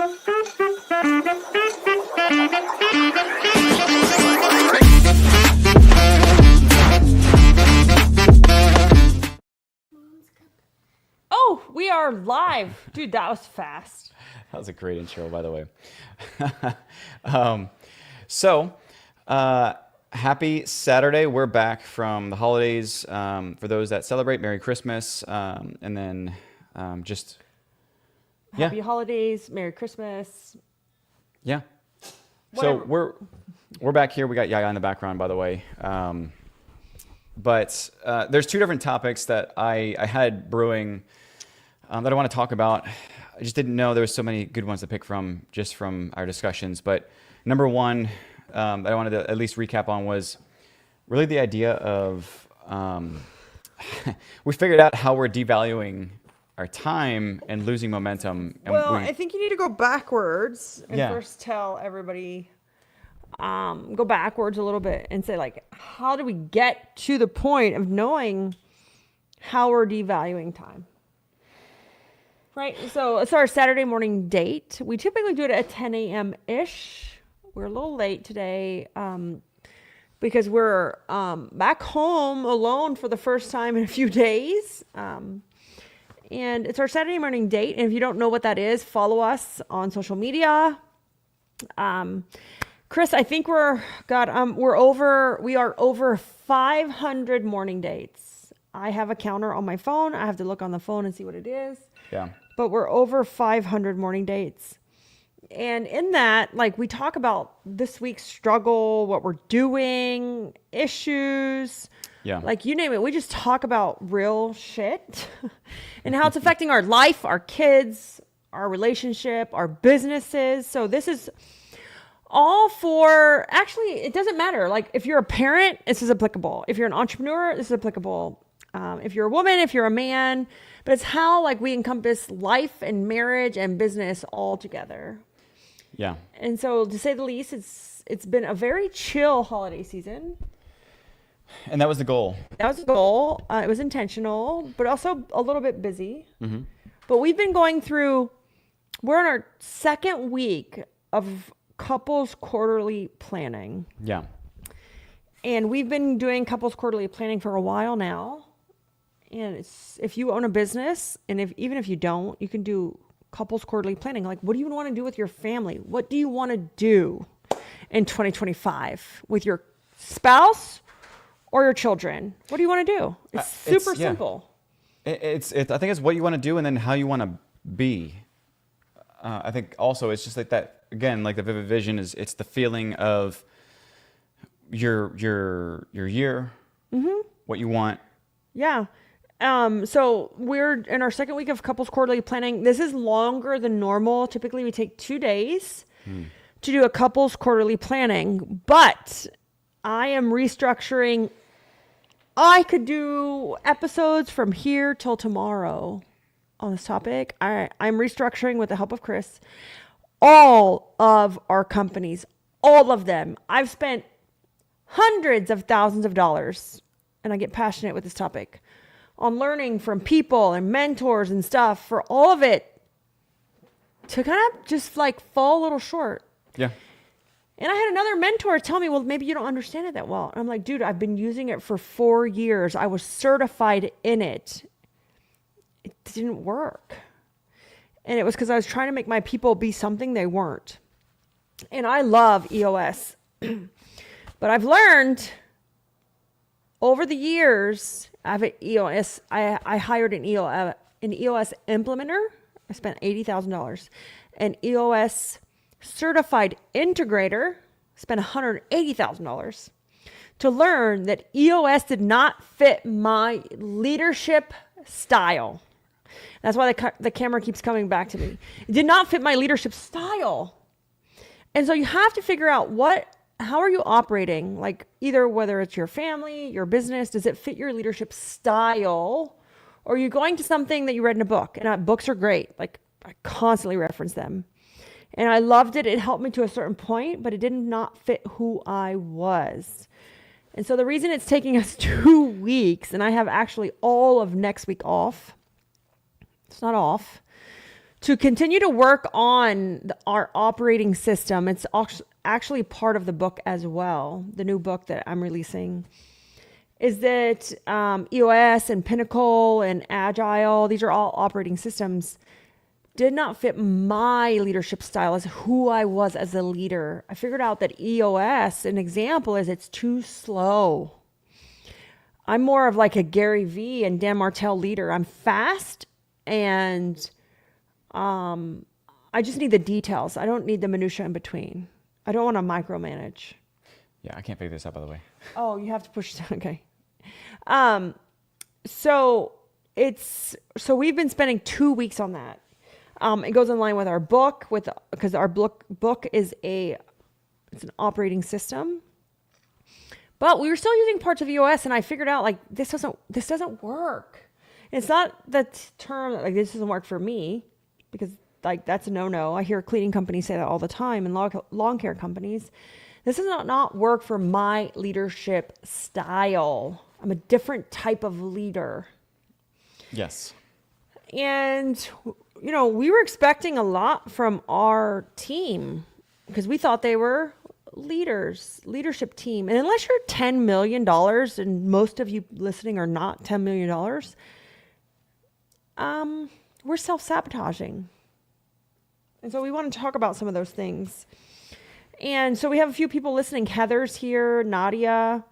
Oh, we are live. Dude, that was fast. That was a great intro, by the way. Happy Saturday. We're back from the holidays. For those that celebrate, Merry Christmas. And then just... Happy holidays. Merry Christmas. Yeah. Whatever. So we're back here. We got Yaya in the background, by the way. But there's two different topics that I had brewing that I want to talk about. I just didn't know there was so many good ones to pick from just from our discussions. But number one that I wanted to at least recap on was really the idea of we figured out how we're devaluing our time and losing momentum. And I think you need to go backwards and first tell everybody, go backwards a little bit and say, like, how do we get to the point of knowing how we're devaluing time? Right? So it's our Saturday morning date. We typically do it at 10 a.m.-ish. We're a little late today because we're back home alone for the first time in a few days. And it's our Saturday morning date. And if you don't know what that is, follow us on social media. Chris, I think we are over 500 morning dates. I have a counter on my phone. I have to look on the phone and see what it is. Yeah. But we're over 500 morning dates. And in that, like, we talk about this week's struggle, what we're doing, issues. Yeah. Like, you name it. We just talk about real shit and how it's affecting our life, our kids, our relationship, our businesses. So this is all for, actually, it doesn't matter. Like, if you're a parent, this is applicable. If you're an entrepreneur, this is applicable. If you're a woman, if you're a man, but it's how, like, we encompass life and marriage and business all together. Yeah. And so, to say the least, it's been a very chill holiday season. And that was the goal. That was the goal. It was intentional, but also a little bit busy. Mm-hmm. But we're in our second week of couples quarterly planning. Yeah. And we've been doing couples quarterly planning for a while now. And if you own a business, and even if you don't, you can do couples quarterly planning. Like, what do you want to do with your family? What do you want to do in 2025 with your spouse or your children? What do you want to do? It's super simple. I think it's what you want to do and then how you want to be. I think also it's just like that, again, like the vivid vision it's the feeling of your year, mm-hmm. what you want. Yeah. So we're in our second week of couples quarterly planning. This is longer than normal. Typically we take 2 days to do a couples quarterly planning, but I am restructuring. I could do episodes from here till tomorrow on this topic. I'm restructuring with the help of Chris, all of our companies, all of them. I've spent hundreds of thousands of dollars, and I get passionate with this topic, on learning from people and mentors and stuff, for all of it to kind of just like fall a little short. Yeah. And I had another mentor tell me, well, maybe you don't understand it that well. And I'm like, dude, I've been using it for 4 years. I was certified in it. It didn't work. And it was because I was trying to make my people be something they weren't. And I love EOS. But I've learned over the years, I have an EOS. I hired an EOS implementer. I spent $80,000. An EOS certified integrator. Spent $180,000 to learn that EOS did not fit my leadership style. That's why the camera keeps coming back to me. It did not fit my leadership style. And so you have to figure out how are you operating? Like, either whether it's your family, your business, does it fit your leadership style? Or are you going to something that you read in a book? And books are great. Like, I constantly reference them. And I loved it. It helped me to a certain point, but it did not fit who I was. And so the reason it's taking us 2 weeks, and I have actually all of next week off, it's not off, to continue to work on our operating system. It's actually part of the book as well. The new book that I'm releasing is that EOS and Pinnacle and Agile, these are all operating systems, did not fit my leadership style as who I was as a leader. I figured out that EOS, an example, is it's too slow. I'm more of like a Gary Vee and Dan Martell leader. I'm fast and I just need the details. I don't need the minutia in between. I don't want to micromanage. Yeah, I can't figure this out, by the way. Oh, you have to push. Okay. So we've been spending 2 weeks on that. It goes in line with our book because our book is it's an operating system, but we were still using parts of EOS, and I figured out like this doesn't work. It's not the term like this doesn't work for me because like that's a no. I hear cleaning companies say that all the time and lawn care companies. This does not work for my leadership style. I'm a different type of leader. Yes. And, we were expecting a lot from our team because we thought they were leadership team. And unless you're $10 million, and most of you listening are not $10 million, we're self-sabotaging. And so we want to talk about some of those things. And so we have a few people listening. Heather's here, Nadia.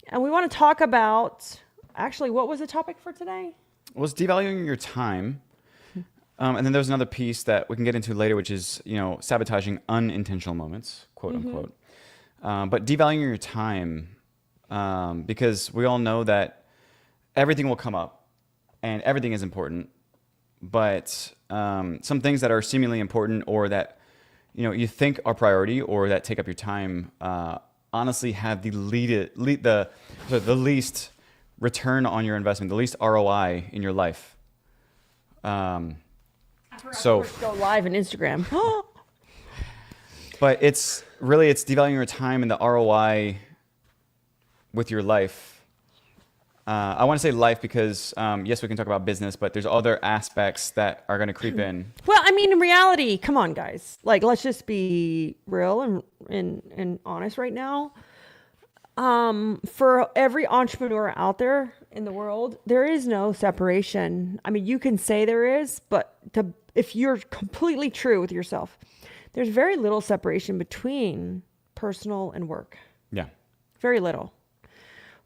And we want to talk about, actually, what was the topic for today? Well, it's devaluing your time. And then there's another piece that we can get into later, which is, sabotaging unintentional moments, quote unquote. But devaluing your time, because we all know that everything will come up and everything is important. But some things that are seemingly important or that, you think are priority or that take up your time, honestly have the least return on your investment, the least ROI in your life. So go live on Instagram. But it's devaluing your time and the ROI with your life. I want to say life because, yes, we can talk about business, but there's other aspects that are going to creep in. Well, I mean, in reality, come on, guys. Like, let's just be real and honest right now. For every entrepreneur out there in the world, there is no separation. I mean, you can say there is, but if you're completely true with yourself, there's very little separation between personal and work. Yeah. Very little.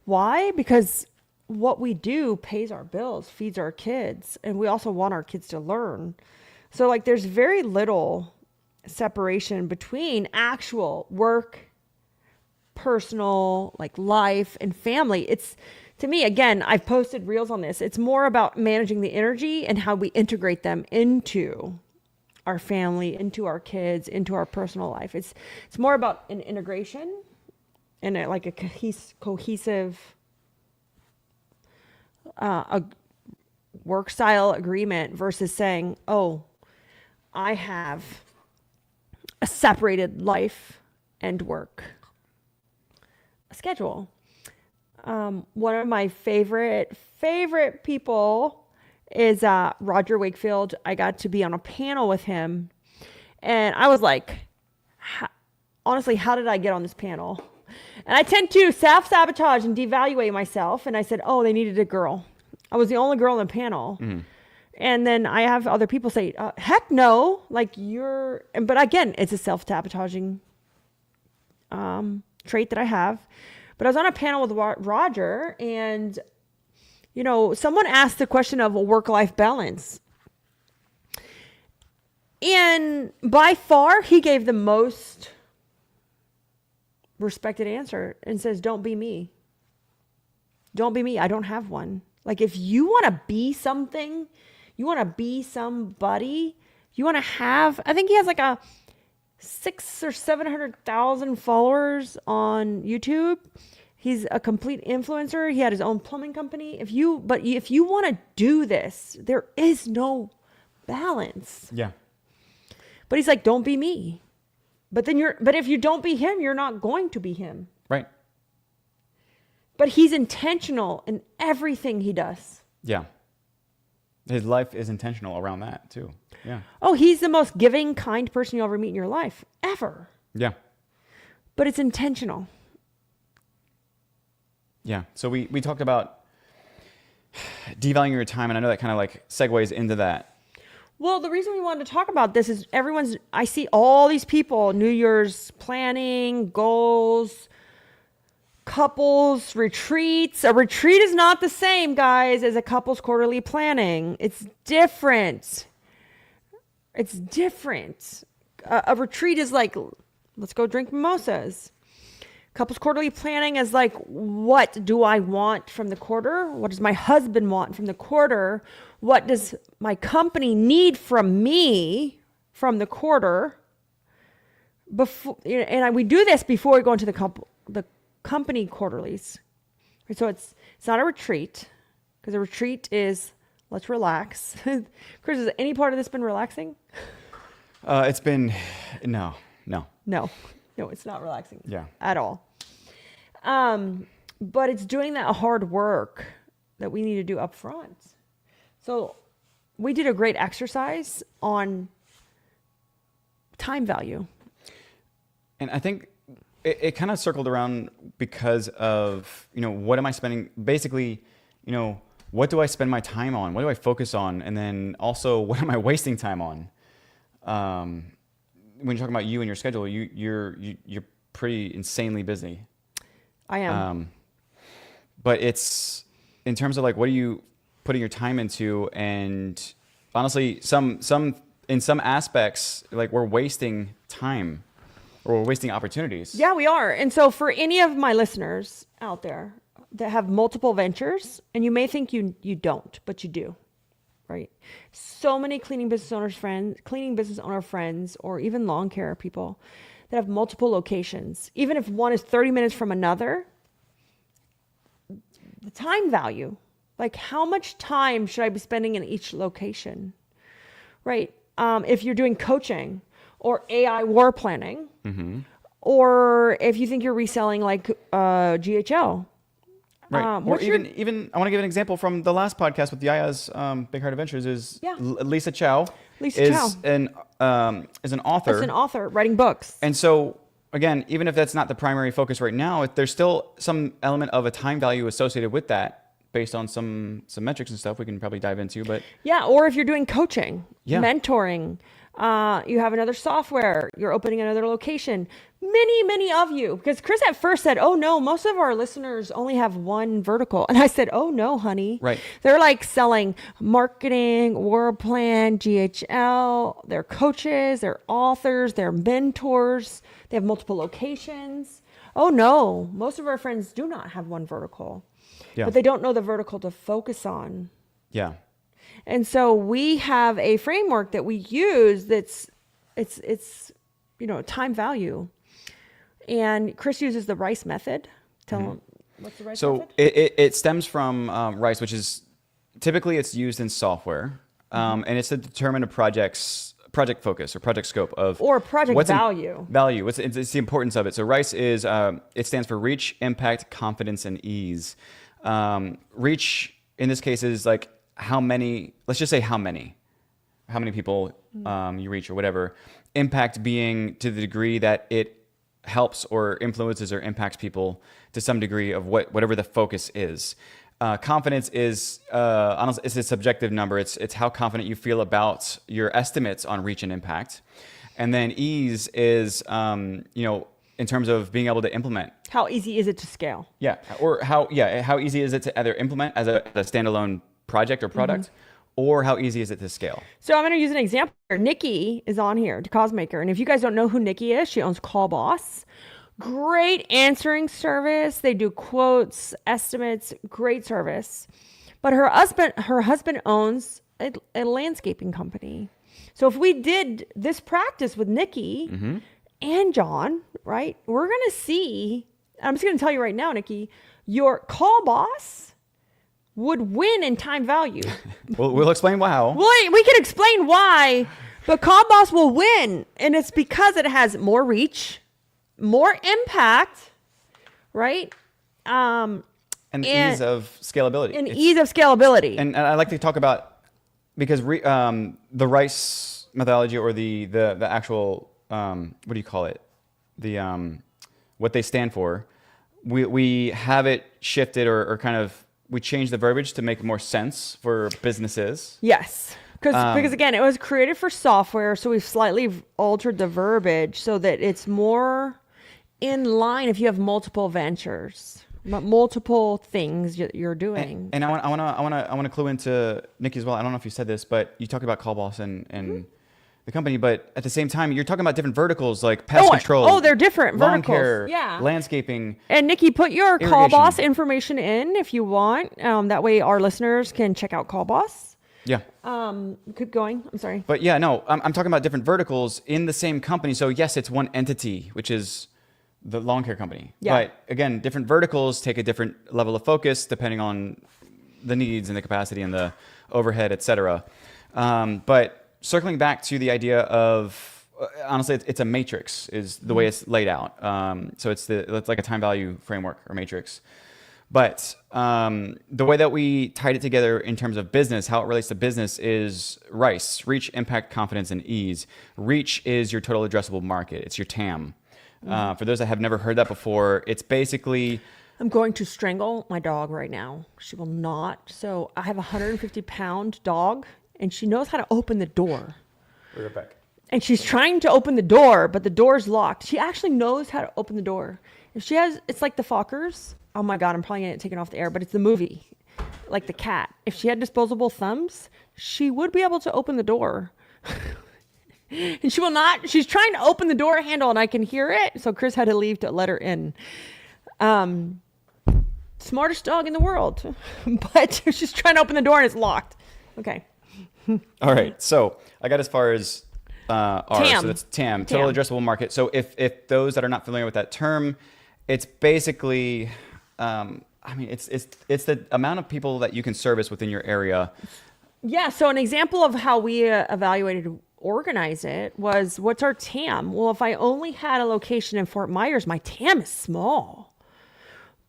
Why? Because what we do pays our bills, feeds our kids, and we also want our kids to learn. So like there's very little separation between actual work, personal, like life and family. It's, to me, again, I've posted reels on this. It's more about managing the energy and how we integrate them into our family, into our kids, into our personal life. It's more about an integration and like a cohesive a work style agreement versus saying, oh, I have a separated life and work schedule. One of my favorite people is Roger Wakefield. I got to be on a panel with him, and I was like, honestly, how did I get on this panel? And I tend to self-sabotage and devaluate myself. And I said, oh, they needed a girl. I was the only girl on the panel. Mm-hmm. And then I have other people say, heck no, like but again, it's a self-sabotaging trait that I have. But I was on a panel with Roger, and, someone asked the question of a work-life balance. And by far, he gave the most respected answer and says, don't be me. Don't be me. I don't have one. Like, if you want to be something, you want to be somebody, you want to have, I think he has like a 600,000 or 700,000 followers on YouTube. He's a complete influencer. He had his own plumbing company. If you want to do this, there is no balance. Yeah. But he's like, don't be me. But if you don't be him, you're not going to be him. Right. But he's intentional in everything he does. Yeah. His life is intentional around that too. Yeah. Oh, he's the most giving, kind person you'll ever meet in your life, ever. Yeah. But it's intentional. Yeah. So we talked about devaluing your time, and I know that kind of like segues into that. Well, the reason we wanted to talk about this is I see all these people, New Year's planning, goals, couples, retreats. A retreat is not the same, guys, as a couple's quarterly planning. It's different. It's different. A retreat is like, let's go drink mimosas. Couples quarterly planning is like, what do I want from the quarter? What does my husband want from the quarter? What does my company need from me from the quarter? We do this before we go into the company quarterlies. So it's not a retreat, because a retreat is let's relax. Chris, has any part of this been relaxing? It's been no. No, it's not relaxing. Yeah. At all. But it's doing that hard work that we need to do up front. So we did a great exercise on time value. And I think it kind of circled around because of, what am I spending? Basically, what do I spend my time on? What do I focus on? And then also, what am I wasting time on? When you're talking about you and your schedule, you're pretty insanely busy. I am. But it's in terms of like, what are you putting your time into? And honestly, in some aspects, like we're wasting time or we're wasting opportunities. Yeah, we are. And so for any of my listeners out there that have multiple ventures, and you may think you don't, but you do, right? So many cleaning business owner friends, or even lawn care people that have multiple locations, even if one is 30 minutes from another, the time value, like how much time should I be spending in each location, right? If you're doing coaching or AI war planning, or if you think you're reselling like GHL. Right. Or even I want to give an example from the last podcast with Yaya's Big Heart Adventures is Lisa Chow. Is an author. Is an author writing books. And so again, even if that's not the primary focus right now, there's still some element of a time value associated with that based on some metrics and stuff we can probably dive into. But yeah, or if you're doing coaching, mentoring, you have another software, you're opening another location. Many of you, because Chris at first said, oh no, most of our listeners only have one vertical. And I said, oh no, honey. Right. They're like selling marketing, World Plan, GHL, they're coaches, they're authors, they're mentors, they have multiple locations. Oh no, most of our friends do not have one vertical, but they don't know the vertical to focus on. Yeah. And so we have a framework that we use it's time value. And Chris uses the RICE method. Tell him what's the RICE method? So it stems from RICE, which is typically it's used in software, and it's to determine a project focus or project scope of or project value. Value. It's the importance of it. So RICE is it stands for reach, impact, confidence, and ease. Reach in this case is like how many. Let's just say how many people you reach or whatever. Impact being to the degree that it helps or influences or impacts people to some degree of whatever the focus is. Confidence is honestly, it's a subjective number. It's how confident you feel about your estimates on reach and impact. And then ease is in terms of being able to implement. How easy is it to scale? Yeah, or how easy is it to either implement as a standalone project or product, or how easy is it to scale? So I'm going to use an example here. Nikki is on here, the Cosmaker. And if you guys don't know who Nikki is, she owns Call Boss. Great answering service. They do quotes, estimates, great service. But her husband owns a landscaping company. So if we did this practice with Nikki and John, right, we're going to see, I'm just going to tell you right now, Nikki, your Call Boss would win in time value. We'll explain how. We can explain why, but Call Boss will win. And it's because it has more reach, more impact, right? And ease of scalability. Ease of scalability. And I like to talk about because the Rice methodology, or the actual what do you call it, the what they stand for, we have it shifted, or kind of we changed the verbiage to make more sense for businesses. Yes. Because again, it was created for software, so we've slightly altered the verbiage so that it's more in line if you have multiple ventures, multiple things you're doing. And I want to clue into Nikki as well. I don't know if you said this, but you talk about Call Boss and the company, but at the same time, you're talking about different verticals like pest control. Oh, they're different lawn verticals. care, Yeah. landscaping. And Nikki, put your Call irrigation. Boss information in if you want. That way our listeners can check out Call Boss. Yeah. Keep going. I'm sorry. But yeah, no, I'm talking about different verticals in the same company. So yes, it's one entity, which is the lawn care company. Yeah. But again, different verticals take a different level of focus depending on the needs and the capacity and the overhead, et cetera. But circling back to the idea of, honestly, it's a matrix is the way it's laid out. So it's like a time value framework or matrix. But the way that we tied it together in terms of business, how it relates to business, is RICE: reach, impact, confidence, and ease. Reach is your total addressable market. It's your TAM. For those that have never heard that before, it's basically... I'm going to strangle my dog right now. She will not. So I have a 150-pound dog, and she knows how to open the door. We're back. And she's trying to open the door, but the door's locked. She actually knows how to open the door. If she has, it's like the Fockers. Oh my God, I'm probably going to get taken off the air, but it's the movie, like the cat. If she had disposable thumbs, she would be able to open the door. And she will not. She's trying to open the door handle, and I can hear it. So Chris had to leave to let her in. Smartest dog in the world, but she's trying to open the door and it's locked. Okay. All right. So I got as far as R. TAM. So that's TAM, total addressable market. So if those that are not familiar with that term, it's basically, it's the amount of people that you can service within your area. Yeah. So an example of how we evaluated, organize it was, what's our TAM? Well, if I only had a location in Fort Myers, my TAM is small.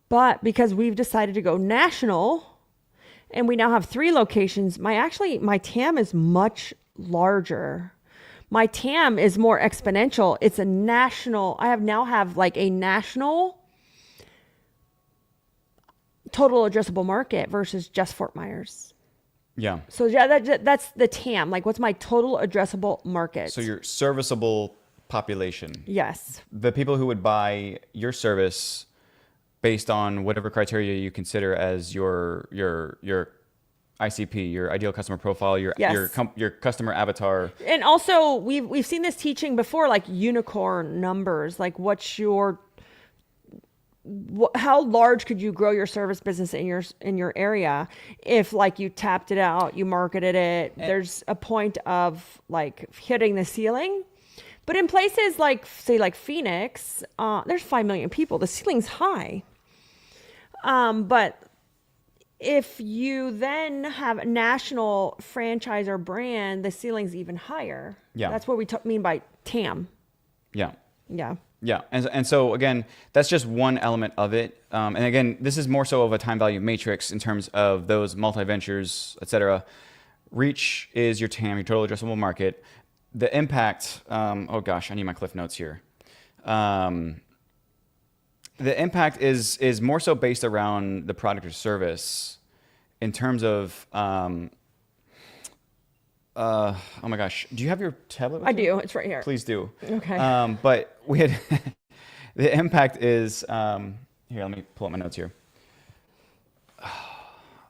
But because we've decided to go national and we now have 3 locations, my TAM is much larger. My TAM is more exponential. It's a national. I now have like a national total addressable market versus just Fort Myers. Yeah. So yeah, that's the TAM. Like, what's my total addressable market? So your serviceable population. Yes. The people who would buy your service based on whatever criteria you consider as your ICP, your ideal customer profile, your customer avatar. And also, we've seen this teaching before, like unicorn numbers. Like, how large could you grow your service business in your area if, like, you tapped it out, you marketed it? There's a point of like hitting the ceiling. But in places like, say, like Phoenix, there's 5 million people. The ceiling's high. But if you then have a national franchise or brand, the ceiling's even higher. Yeah. That's what we mean by TAM. Yeah. Yeah. Yeah. And so, again, that's just one element of it. And again, this is more so of a time value matrix in terms of those multi-ventures, et cetera. Reach is your TAM, your total addressable market. The impact, oh gosh, I need my Cliff Notes here. The impact is more so based around the product or service in terms of, oh my gosh, do you have your tablet with I you? do. It's right here. Please do. Okay. But we had, the impact is, here, let me pull up my notes here.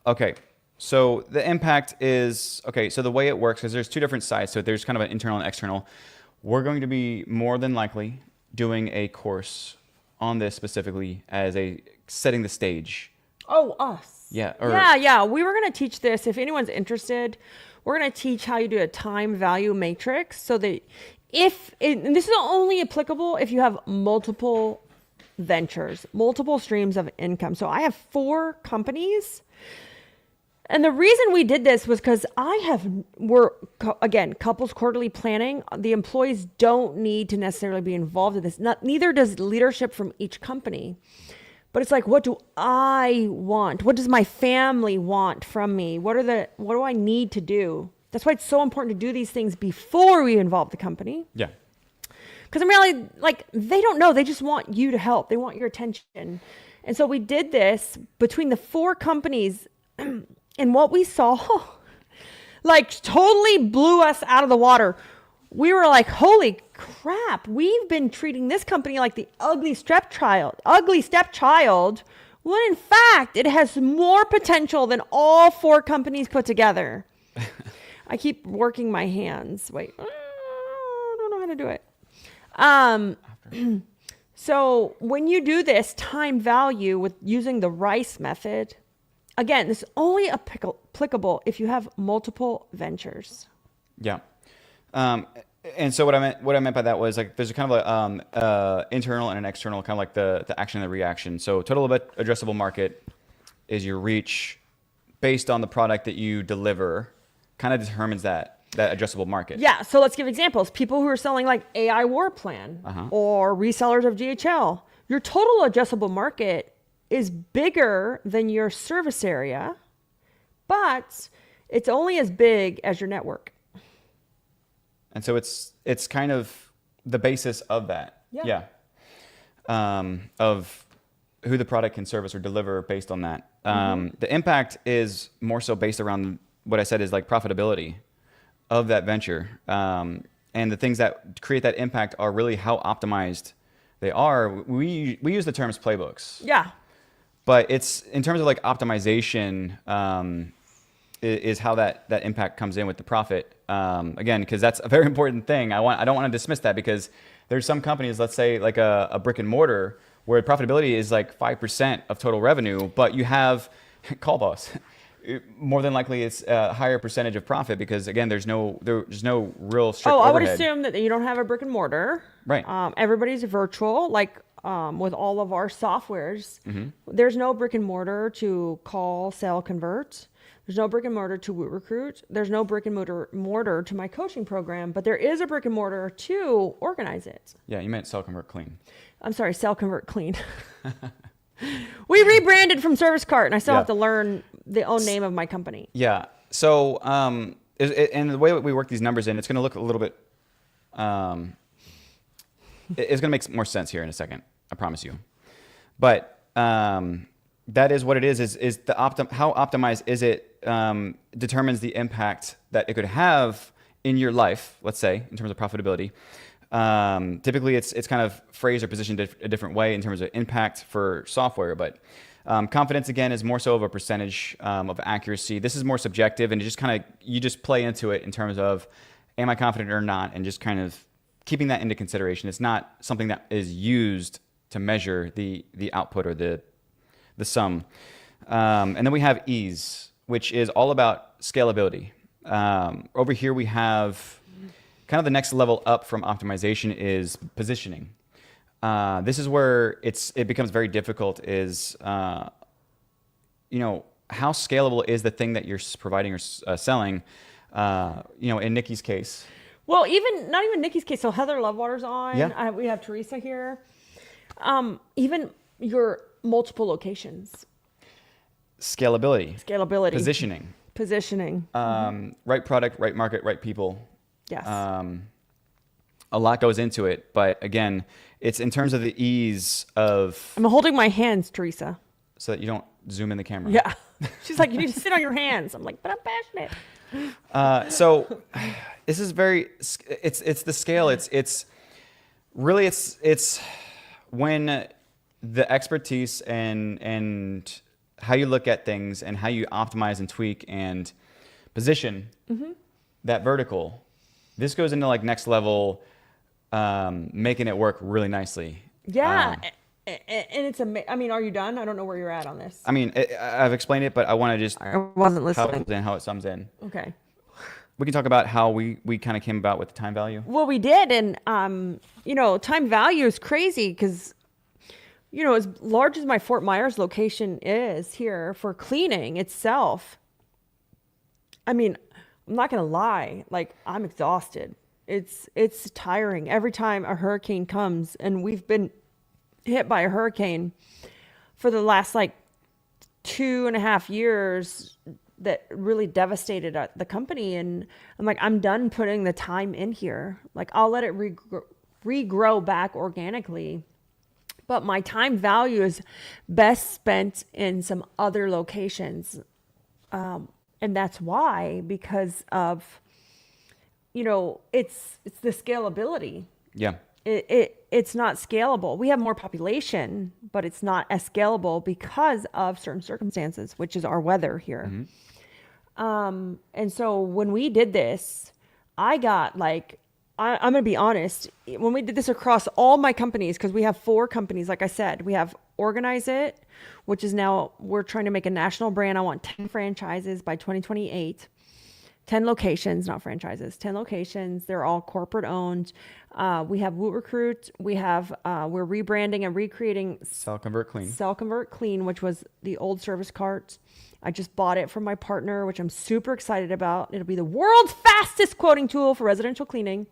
Okay. So the impact is, okay, so the way it works is there's 2 different sides. So there's kind of an internal and external. We're going to be more than likely doing a course on this specifically as a setting the stage. Oh, us. Yeah. Yeah. We were going to teach this. If anyone's interested, we're going to teach how you do a time value matrix so that and this is only applicable if you have multiple ventures, multiple streams of income. So I have 4 companies. And the reason we did this was because again, couples quarterly planning. The employees don't need to necessarily be involved in this. Neither does leadership from each company. But it's like, what do I want? What does my family want from me? What do I need to do That's why it's so important to do these things before we involve the company. Yeah. Because in reality, like, they don't know. They just want you to help. They want your attention. And so we did this between the 4 companies, and what we saw, like, totally blew us out of the water. We were like, holy crap, we've been treating this company like the ugly stepchild, when in fact it has more potential than all 4 companies put together. I keep working my hands. Wait, I don't know how to do it. So when you do this time value with using the RICE method, again, this is only applicable if you have multiple ventures. Yeah. And so what I meant by that was, like, there's a kind of a internal and an external, kind of like the action and the reaction. So total addressable market is your reach based on the product that you deliver, kind of determines that addressable market. Yeah. So let's give examples. People who are selling like AI War Plan or resellers of GHL, your total addressable market is bigger than your service area, but it's only as big as your network. And so it's kind of the basis of that. Yeah. Of who the product can service or deliver based on that. The impact is more so based around what I said is like profitability of that venture. And the things that create that impact are really how optimized they are. We use the terms playbooks. Yeah. But it's in terms of like optimization, is how that impact comes in with the profit. Again, because that's a very important thing. I don't want to dismiss that, because there's some companies, let's say like a brick and mortar, where profitability is like 5% of total revenue, but you have call boss. More than likely, it's a higher percentage of profit, because again, there's no real strict overhead. I would assume that you don't have a brick and mortar. Right. Everybody's virtual, like with all of our softwares. There's no brick and mortar to call, sell, convert. There's no brick and mortar to recruit. There's no brick and mortar to my coaching program, but there is a brick and mortar to organize it. Yeah, you meant sell, convert, clean. I'm sorry, sell, convert, clean. We rebranded from Service Cart, and I still have to learn the own name of my company. Yeah. So, and the way that we work these numbers in, it's going to look a little bit, it's going to make more sense here in a second. I promise you. But that is what it is the how optimized is it determines the impact that it could have in your life, let's say, in terms of profitability. Typically, it's kind of phrased or positioned a different way in terms of impact for software, but confidence, again, is more so of a percentage of accuracy. This is more subjective, and you just play into it in terms of, am I confident or not, and just kind of keeping that into consideration. It's not something that is used to measure the output or the sum. And then we have ease, which is all about scalability. Over here we have kind of the next level up from optimization is positioning. This is where it becomes very difficult, is how scalable is the thing that you're providing or selling. In Nikki's case. Well, not even Nikki's case. So Heather Lovewater's on. Yeah. We have Teresa here. Even your multiple locations. Scalability. Positioning. Right product, right market, right people. Yes. A lot goes into it, but again, it's in terms of the ease of. I'm holding my hands, Teresa. So that you don't zoom in the camera. Yeah. She's like, you need to sit on your hands. I'm like, but I'm passionate. So this is it's the scale. It's really when the expertise and how you look at things and how you optimize and tweak and position that vertical. This goes into like next level, making it work really nicely. Yeah. And it's amazing. I mean, are you done? I don't know where you're at on this. I mean, I've explained it, but I want to just I wasn't listening. how it sums in. Okay. We can talk about how we kind of came about with the time value. Well, we did. And, time value is crazy because, as large as my Fort Myers location is here for cleaning itself, I mean, I'm not going to lie. Like, I'm exhausted. It's tiring every time a hurricane comes, and we've been hit by a hurricane for the last 2.5 years, that really devastated the company. And I'm like, I'm done putting the time in here. Like, I'll let it regrow back organically. But my time value is best spent in some other locations. And that's why, because of, it's the scalability. Yeah. It's not scalable. We have more population, but it's not as scalable because of certain circumstances, which is our weather here. And so when we did this, I got like, I'm going to be honest, when we did this across all my companies, because we have 4 companies, like I said, we have Organize It, which is now, we're trying to make a national brand. I want 10 franchises by 2028. 10 locations, not franchises, 10 locations. They're all corporate owned. We have Woot Recruit. We have, we're rebranding and recreating Sell, Convert, Clean. Sell, Convert, Clean, which was the old service cart. I just bought it from my partner, which I'm super excited about. It'll be the world's fastest quoting tool for residential cleaning.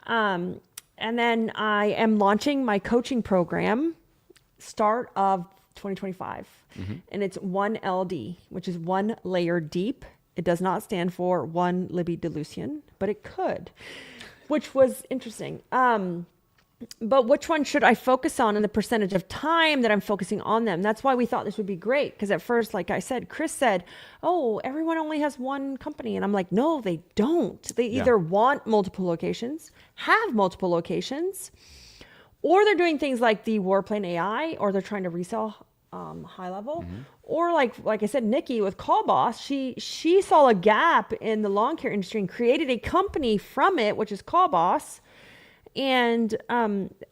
And then I am launching my coaching program, start of 2025. And it's 1LD, which is 1 layer deep. It does not stand for one Libby Delucian, but it could, which was interesting. But which one should I focus on and the percentage of time that I'm focusing on them? That's why we thought this would be great. Because at first, like I said, Chris said, oh, everyone only has one company. And I'm like, no, they don't. They either want multiple locations, have multiple locations, or they're doing things like the Warplane AI, or they're trying to resell high level. Or like I said, Nikki with Call Boss, she saw a gap in the lawn care industry and created a company from it, which is Call Boss. And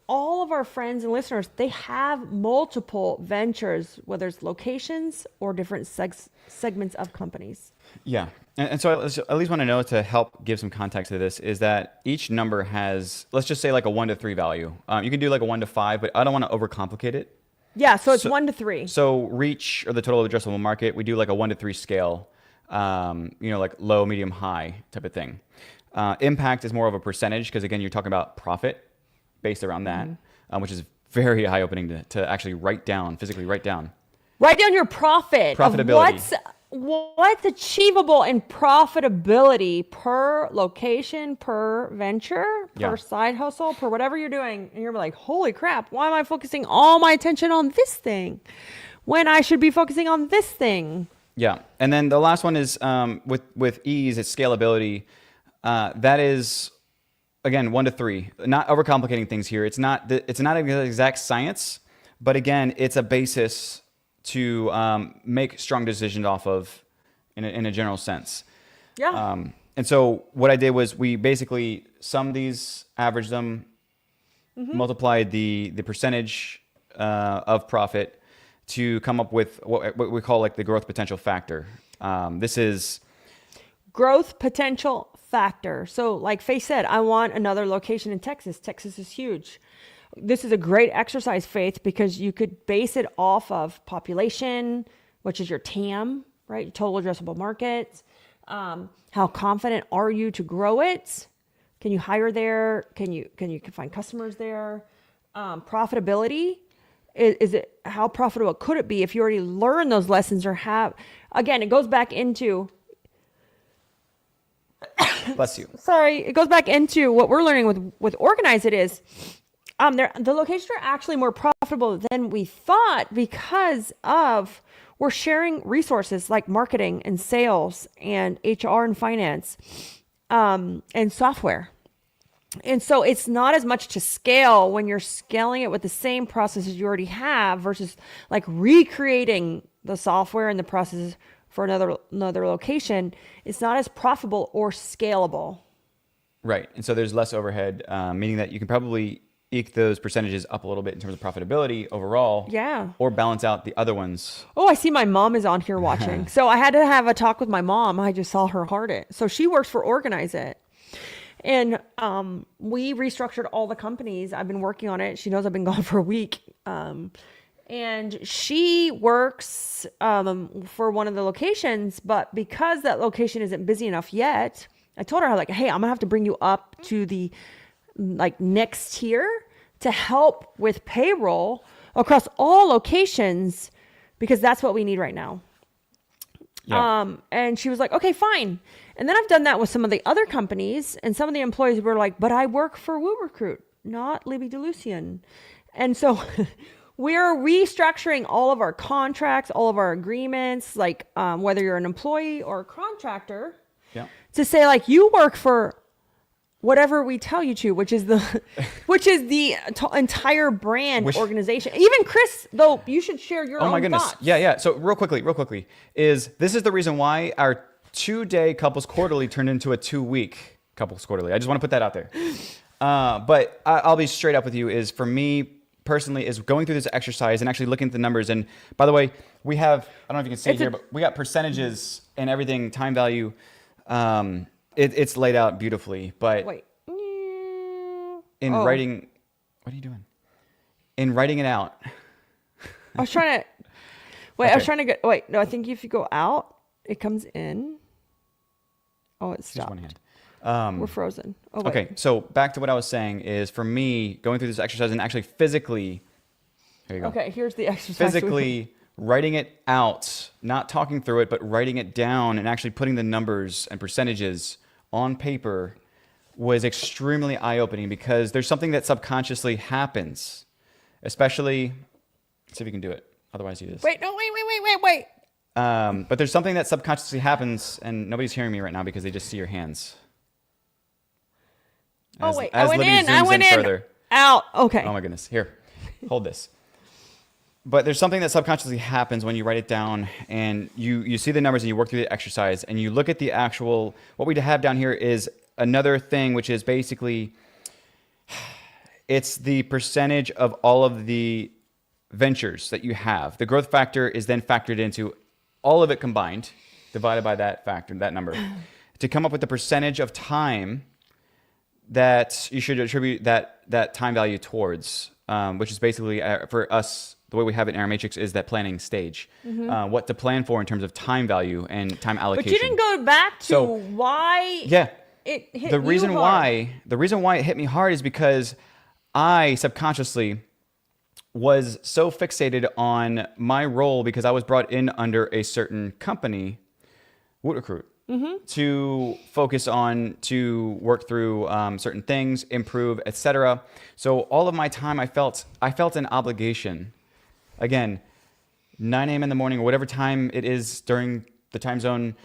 all of our friends and listeners, they have multiple ventures, whether it's locations or different segments of companies. Yeah. And so I at least want to know, to help give some context to this, is that each number has, let's just say like a 1 to 3 value. You can do like a 1 to 5, but I don't want to overcomplicate it. Yeah, so it's 1 to 3. So reach, or the total addressable market, we do like a 1 to 3 scale, like low, medium, high type of thing. Impact is more of a percentage, because again, you're talking about profit based around that, which is very eye opening to actually physically write down. Write down your profit. Profitability. What's achievable in profitability per location, per venture, per side hustle, per whatever you're doing. And you're like, holy crap, why am I focusing all my attention on this thing when I should be focusing on this thing? Yeah. And then the last one is with ease, it's scalability. That is, again, 1 to 3. Not overcomplicating things here. It's not an exact science, but again, it's a basis to make strong decisions off of in a general sense. Yeah. And so what I did was we basically summed these, averaged them, multiplied the percentage of profit to come up with what we call like the growth potential factor. This is growth potential factor. So like Faye said, I want another location in Texas. Texas is huge. This is a great exercise, Faith, because you could base it off of population, which is your TAM, right? Total addressable market. How confident are you to grow it? Can you hire there? Can you find customers there? Profitability. Is it, how profitable could it be if you already learn those lessons or have, again, it goes back into, bless you. Sorry. It goes back into what we're learning with Organize It is, the locations are actually more profitable than we thought because of we're sharing resources like marketing and sales and HR and finance, and software. And so it's not as much to scale when you're scaling it with the same processes you already have versus like recreating the software and the processes for another location. It's not as profitable or scalable. Right. And so there's less overhead, meaning that you can probably eke those percentages up a little bit in terms of profitability overall. Yeah. Or balance out the other ones. Oh, I see my mom is on here watching. So I had to have a talk with my mom. I just saw her heart it. So she works for Organize It. And we restructured all the companies. I've been working on it. She knows I've been gone for a week. And she works for one of the locations, but because that location isn't busy enough yet, I told her, like, hey, I'm gonna have to bring you up to the like next tier to help with payroll across all locations because that's what we need right now. Yeah. And she was like, okay, fine. And then I've done that with some of the other companies, and some of the employees were like, but I work for Woo Recruit, not Libby DeLucian. And so we're restructuring all of our contracts, all of our agreements, like whether you're an employee or a contractor, Yeah. to say like you work for whatever we tell you to, which is the entire brand organization. Even Chris, though, you should share your own Oh my goodness. thoughts. Yeah. So real quickly, this is the reason why our 2-day couples quarterly turned into a 2-week couples quarterly. I just want to put that out there. But I'll be straight up with you, is for me personally, is going through this exercise and actually looking at the numbers. And by the way, we have, I don't know if you can see it here, but we got percentages and everything, time value. It's laid out beautifully, but Wait. in writing, what are you doing? In writing it out. I was trying to, I was trying to get, no, I think if you go out, it comes in. Oh, it stopped. Just one hand. We're frozen. Oh, wait. Okay, so back to what I was saying is, for me, going through this exercise and actually physically, here you go. Okay, here's the exercise. Physically writing it out, not talking through it, but writing it down and actually putting the numbers and percentages on paper was extremely eye-opening, because there's something that subconsciously happens, especially, let's see if you can do it. Otherwise you just... Wait. But there's something that subconsciously happens, and nobody's hearing me right now because they just see your hands. I went Libby in. zooms I went in. further. Out. Okay. Oh my goodness. Here, hold this. But there's something that subconsciously happens when you write it down and you see the numbers and you work through the exercise and you look at the actual, what we have down here is another thing, which is basically, it's the percentage of all of the ventures that you have. The growth factor is then factored into all of it combined, divided by that factor, that number, to come up with the percentage of time that you should attribute that time value towards, which is basically, for us, the way we have it in our matrix is that planning stage. What to plan for in terms of time value and time allocation. But you didn't go back to why it hit the reason you hard. why it hit me hard is because I subconsciously was so fixated on my role, because I was brought in under a certain company, Woot Recruit, to focus on, to work through certain things, improve, etc. So all of my time, I felt an obligation. Again, 9 a.m. in the morning or whatever time it is during the time zone,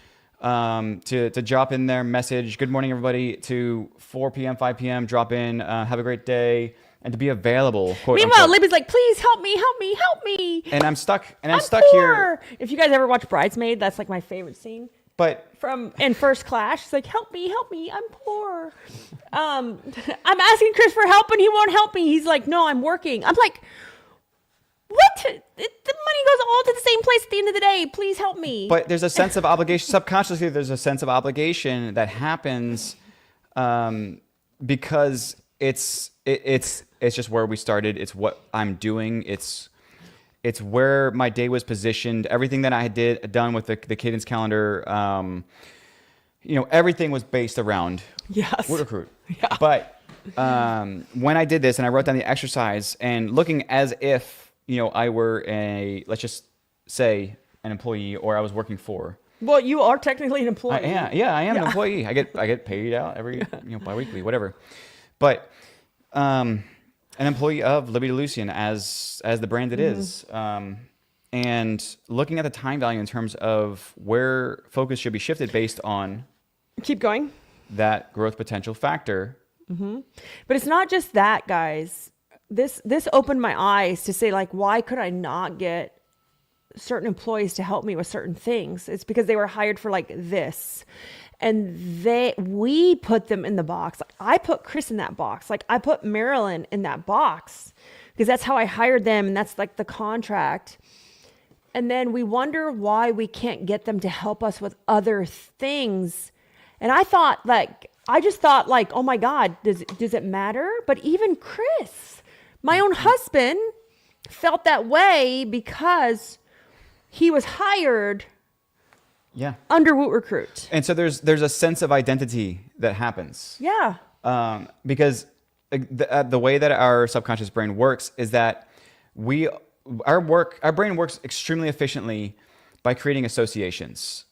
to drop in their message, good morning everybody, to 4 p.m., 5 p.m., drop in, have a great day, and to be available. Quote, Meanwhile, unquote. Libby's like, please help me. And I'm stuck I'm here. poor. If you guys ever watch Bridesmaid, that's like my favorite scene. But In First Class, she's like, help me, I'm poor. I'm asking Chris for help and he won't help me. He's like, no, I'm working. I'm like, what? The money goes all to the same place at the end of the day. Please help me. But there's a sense of obligation. Subconsciously, there's a sense of obligation that happens because it's just where we started. It's what I'm doing. It's where my day was positioned. Everything that I had done with the cadence calendar, everything was based around Woot Recruit. Yeah. But when I did this and I wrote down the exercise and looking as if, I were let's just say an employee, or I was working for. Well, you are technically an employee. I am an employee. I get paid out every, biweekly, whatever. But an employee of Libby DeLucian as the brand it is. And looking at the time value in terms of where focus should be shifted based on. Keep going. That growth potential factor. But it's not just that, guys. This opened my eyes to say, like, why could I not get certain employees to help me with certain things? It's because they were hired for like this. And we put them in the box. Like, I put Chris in that box. Like, I put Marilyn in that box because that's how I hired them. And that's like the contract. And then we wonder why we can't get them to help us with other things. And I just thought like, oh my God, does it matter? But even Chris, my own husband, felt that way because he was hired under Woot Recruit. And so there's a sense of identity that happens. Yeah. Because the way that our subconscious brain works is that our brain works extremely efficiently by creating associations.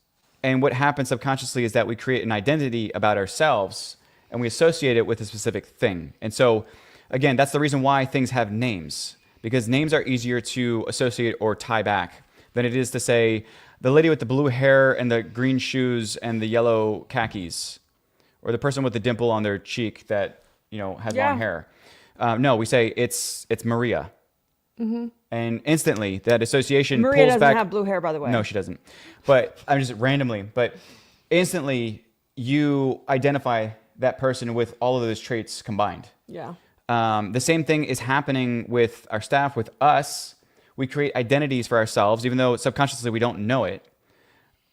And what happens subconsciously is that we create an identity about ourselves and we associate it with a specific thing. And so, again, that's the reason why things have names, because names are easier to associate or tie back than it is to say the lady with the blue hair and the green shoes and the yellow khakis, or the person with the dimple on their cheek that, has long hair. No, we say it's Maria. Mm-hmm. And instantly that association Maria pulls doesn't back. have blue hair, by the way. No, she doesn't. But I'm just randomly, but instantly you identify that person with all of those traits combined. Yeah. The same thing is happening with our staff, with us. We create identities for ourselves, even though subconsciously we don't know it.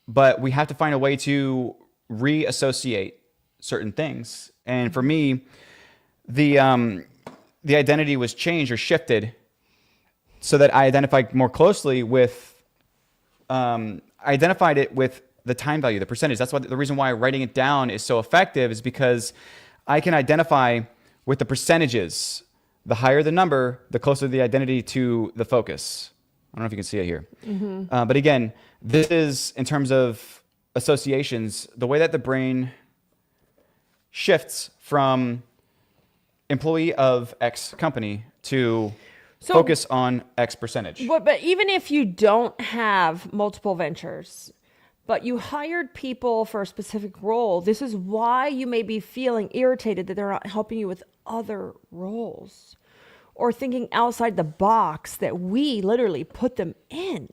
But we have to find a way to reassociate certain things. And for me, the identity was changed or shifted so that I identified more closely with, I identified it with the time value, the percentage. That's the reason why writing it down is so effective, is because I can identify with the percentages. The higher the number, the closer the identity to the focus. I don't know if you can see it here. Mm-hmm. But again, this is, in terms of associations, the way that the brain shifts from employee of X company to focus on X percentage. But even if you don't have multiple ventures, but you hired people for a specific role, this is why you may be feeling irritated that they're not helping you with other roles or thinking outside the box that we literally put them in.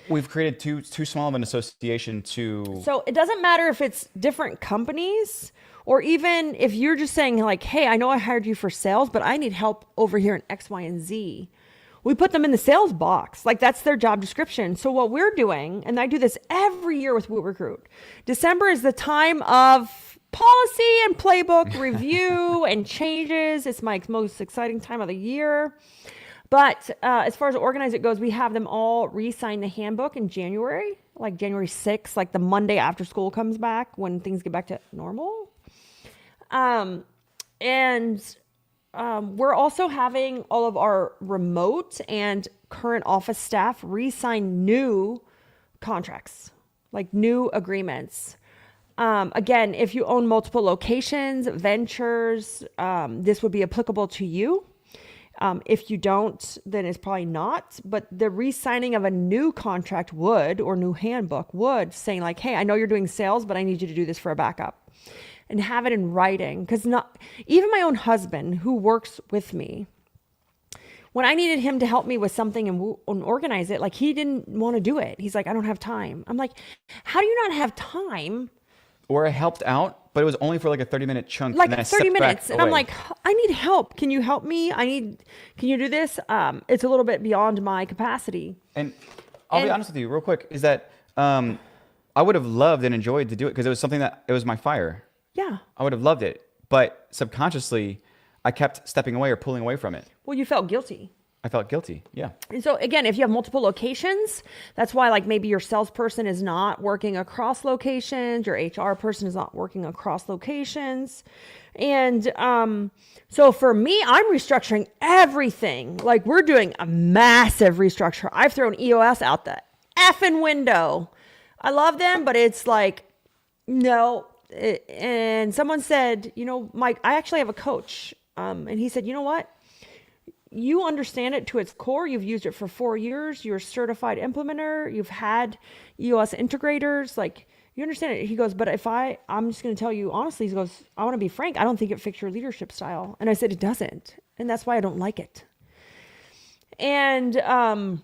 We've created too small of an association to... So it doesn't matter if it's different companies, or even if you're just saying like, hey, I know I hired you for sales, but I need help over here in X, Y, and Z. We put them in the sales box. Like, that's their job description. So what we're doing, and I do this every year with Woo Recruit, December is the time of policy and playbook review and changes. It's my most exciting time of the year. But as far as organize it goes, we have them all re-sign the handbook in January, like January 6th, like the Monday after school comes back, when things get back to normal. We're also having all of our remote and current office staff re-sign new contracts, like new agreements. Again, if you own multiple locations, ventures, this would be applicable to you. If you don't, then it's probably not. But the re-signing of a new contract would, or new handbook would, saying like, hey, I know you're doing sales, but I need you to do this for a backup. And have it in writing. Because not even my own husband, who works with me, when I needed him to help me with something and organize it, like, he didn't want to do it. He's like, I don't have time. I'm like, how do you not have time? Or I helped out, but it was only for like a 30-minute chunk. Like and then I 30 minutes. And away. I'm like, I need help. Can you help me? Can you do this? It's a little bit beyond my capacity. And I'll be honest with you real quick, is that I would have loved and enjoyed to do it, because it was something that, it was my fire. Yeah. I would have loved it. But subconsciously, I kept stepping away or pulling away from it. Well, you felt guilty. I felt guilty. Yeah. And so again, if you have multiple locations, that's why, like, maybe your salesperson is not working across locations, your HR person is not working across locations. And so for me, I'm restructuring everything. Like, we're doing a massive restructure. I've thrown EOS out the effing window. I love them, but it's like, no. And someone said, Mike, I actually have a coach. And he said, you know what? You understand it to its core. You've used it for 4 years. You're a certified implementer. You've had EOS integrators. Like, you understand it. He goes, but I'm just going to tell you honestly, he goes, I want to be frank. I don't think it fits your leadership style. And I said, it doesn't. And that's why I don't like it. And I'm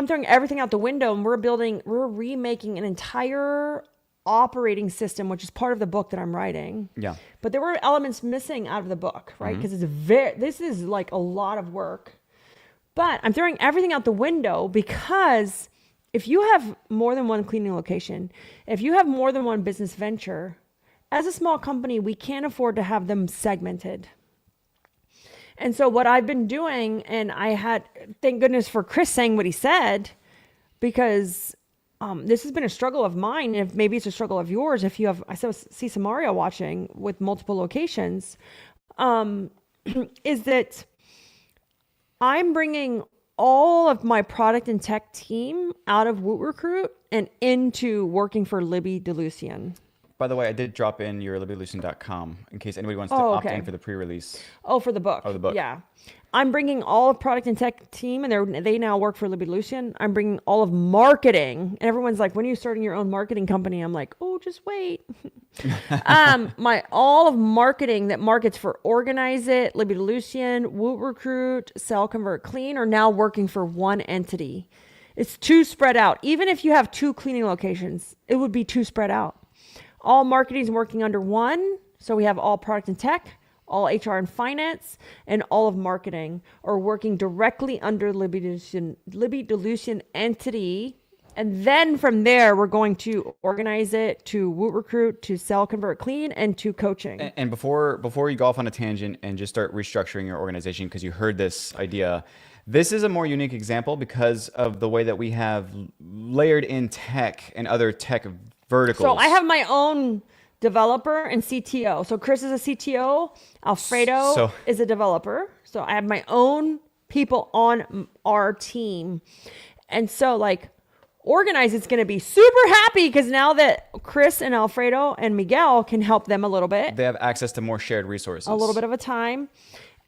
throwing everything out the window, and we're remaking an entire operating system, which is part of the book that I'm writing. Yeah. But there were elements missing out of the book, right? Because this is like a lot of work. But I'm throwing everything out the window, because if you have more than one cleaning location, if you have more than one business venture, as a small company, we can't afford to have them segmented. And so what I've been doing, and thank goodness for Chris saying what he said, because this has been a struggle of mine, and maybe it's a struggle of yours. If you have, I see Samaria watching with multiple locations, is that I'm bringing all of my product and tech team out of Woot Recruit and into working for Libby DeLucian. By the way, I did drop in your libbylucian.com in case anybody wants to Oh, opt okay. in for the pre-release. Oh, for the book. Oh, the book. Yeah. I'm bringing all of product and tech team, and they now work for Libby Lucian. I'm bringing all of marketing, and everyone's like, "When are you starting your own marketing company?" I'm like, "Oh, just wait." My all of marketing that markets for Organize It, Libby Lucian, Woot Recruit, Sell, Convert, Clean are now working for one entity. It's too spread out. Even if you have 2 cleaning locations, it would be too spread out. All marketing is working under one. So we have all product and tech, all HR and finance, and all of marketing are working directly under Libby DeLucian entity. And then from there, we're going to Organize It, to Woot Recruit, to Sell, Convert, Clean, and to coaching. And before you go off on a tangent and just start restructuring your organization because you heard this idea, this is a more unique example because of the way that we have layered in tech and other tech verticals. So I have my own developer and CTO. So Chris is a CTO. Alfredo is a developer. So I have my own people on our team. And so like Organize It's going to be super happy because now that Chris and Alfredo and Miguel can help them a little bit. They have access to more shared resources. A little bit of a time.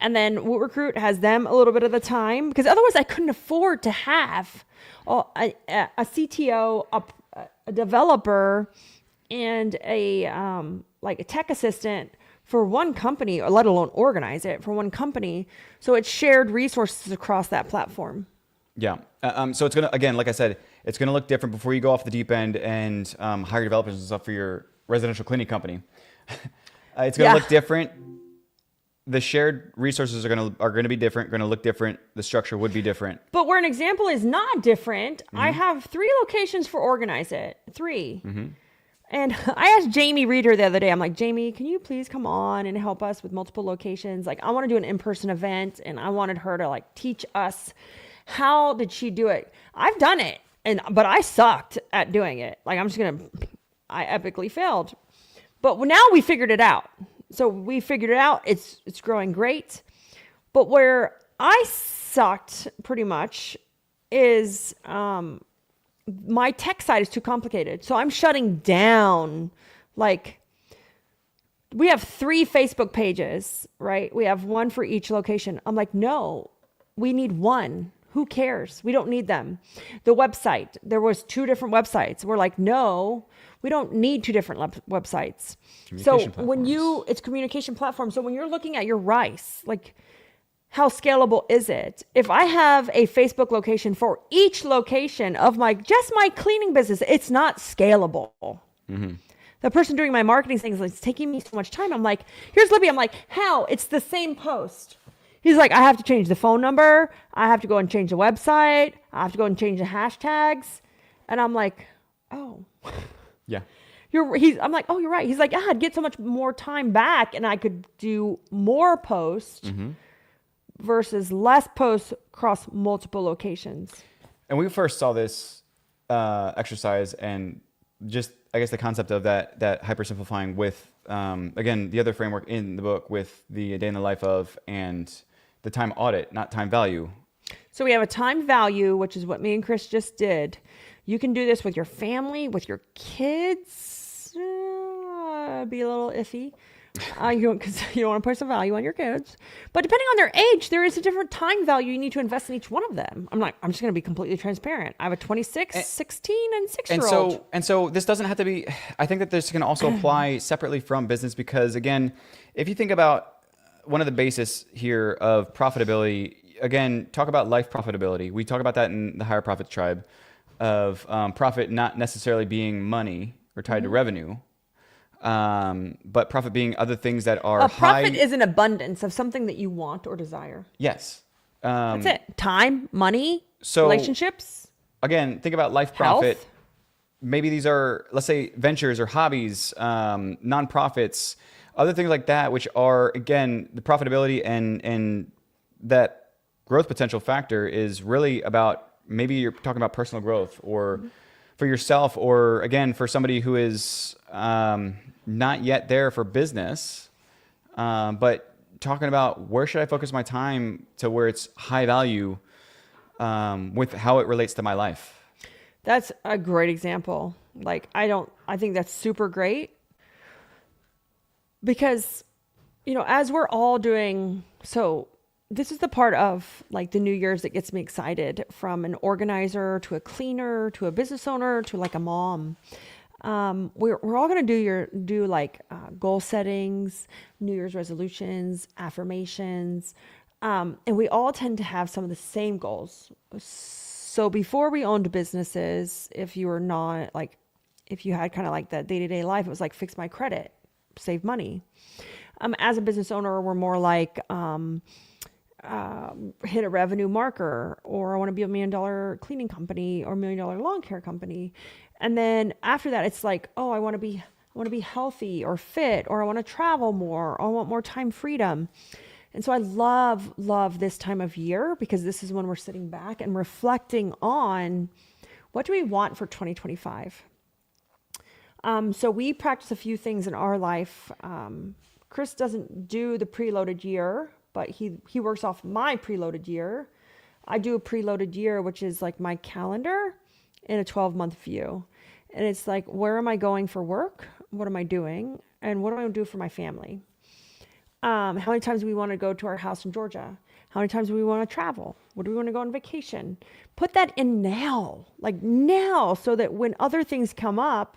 And then Woot Recruit has them a little bit of the time because otherwise I couldn't afford to have a CTO, a developer, and a like a tech assistant for one company, or let alone Organize It for one company. So it's shared resources across that platform. Yeah. So it's gonna, again, like I said, it's gonna look different before you go off the deep end and hire developers and stuff for your residential cleaning company. It's gonna look different. The shared resources are gonna be different. Going to look different. The structure would be different. But where an example is not different, I have 3 locations for Organize It. 3. And I asked Jamie Reeder the other day, I'm like, Jamie, can you please come on and help us with multiple locations? Like, I want to do an in-person event, and I wanted her to like teach us. How did she do it? I've done it, but I sucked at doing it. Like, I epically failed. But now we figured it out. So we figured it out. It's growing great. But where I sucked pretty much is my tech side is too complicated. So I'm shutting down. Like, we have 3 Facebook pages, right? We have one for each location. I'm like, no, we need one. Who cares? We don't need them. The website, there was 2 different websites. We're like, no, we don't need 2 different websites. So it's communication platform. So when you're looking at your rice, like, how scalable is it? If I have a Facebook location for each location of my cleaning business, it's not scalable. The person doing my marketing things, like, it's taking me so much time. I'm like, here's Libby. I'm like, how? It's the same post. He's like, I have to change the phone number. I have to go and change the website. I have to go and change the hashtags. And I'm like, oh. Yeah. I'm like, oh, you're right. He's like, yeah, I'd get so much more time back and I could do more posts versus less posts across multiple locations. And we first saw this exercise and just, I guess, the concept of that hyper simplifying with, again, the other framework in the book with the day in the life of and the time audit, not time value. So we have a time value, which is what me and Chris just did. You can do this with your family, with your kids. Be a little iffy. Because you don't want to put some value on your kids. But depending on their age, there is a different time value you need to invest in each one of them. I'm just going to be completely transparent. I have a 26, 16, and 6-year-old. And so this doesn't have to be, I think that this can also apply separately from business because, again, if you think about one of the basis here of profitability, again, talk about life profitability. We talk about that in the Higher Profits Tribe of profit not necessarily being money or tied to revenue. But profit being other things that are profit is an abundance of something that you want or desire. Yes. That's it. Time, money, so, relationships. Again, think about life profit. Health. Maybe these are, let's say, ventures or hobbies, nonprofits, other things like that, which are, again, the profitability and that growth potential factor is really about, maybe you're talking about personal growth or for yourself, or again, for somebody who is not yet there for business, but talking about where should I focus my time to where it's high value. with how it relates to my life. That's a great example. Like, I think that's super great because, as we're all doing, so this is the part of like the New Year's that gets me excited, from an organizer to a cleaner to a business owner to like a mom. We're all going to do like goal settings, New Year's resolutions, affirmations. And we all tend to have some of the same goals. So before we owned businesses, if you were not like, if you had kind of like that day-to-day life, it was like fix my credit, save money. As a business owner, we're more like hit a revenue marker, or I want to be $1 million cleaning company or $1 million lawn care company. And then after that, it's like, oh, I want to be healthy or fit, or I want to travel more, or I want more time freedom. And so I love this time of year, because this is when we're sitting back and reflecting on what do we want for 2025. So we practice a few things in our life. Chris doesn't do the preloaded year, but he works off my preloaded year. I do a preloaded year, which is like my calendar in a 12-month view. And it's like, where am I going for work? What am I doing? And what do I want to do for my family? How many times do we want to go to our house in Georgia? How many times do we want to travel? What do we want to go on vacation? Put that in now, like now, so that when other things come up,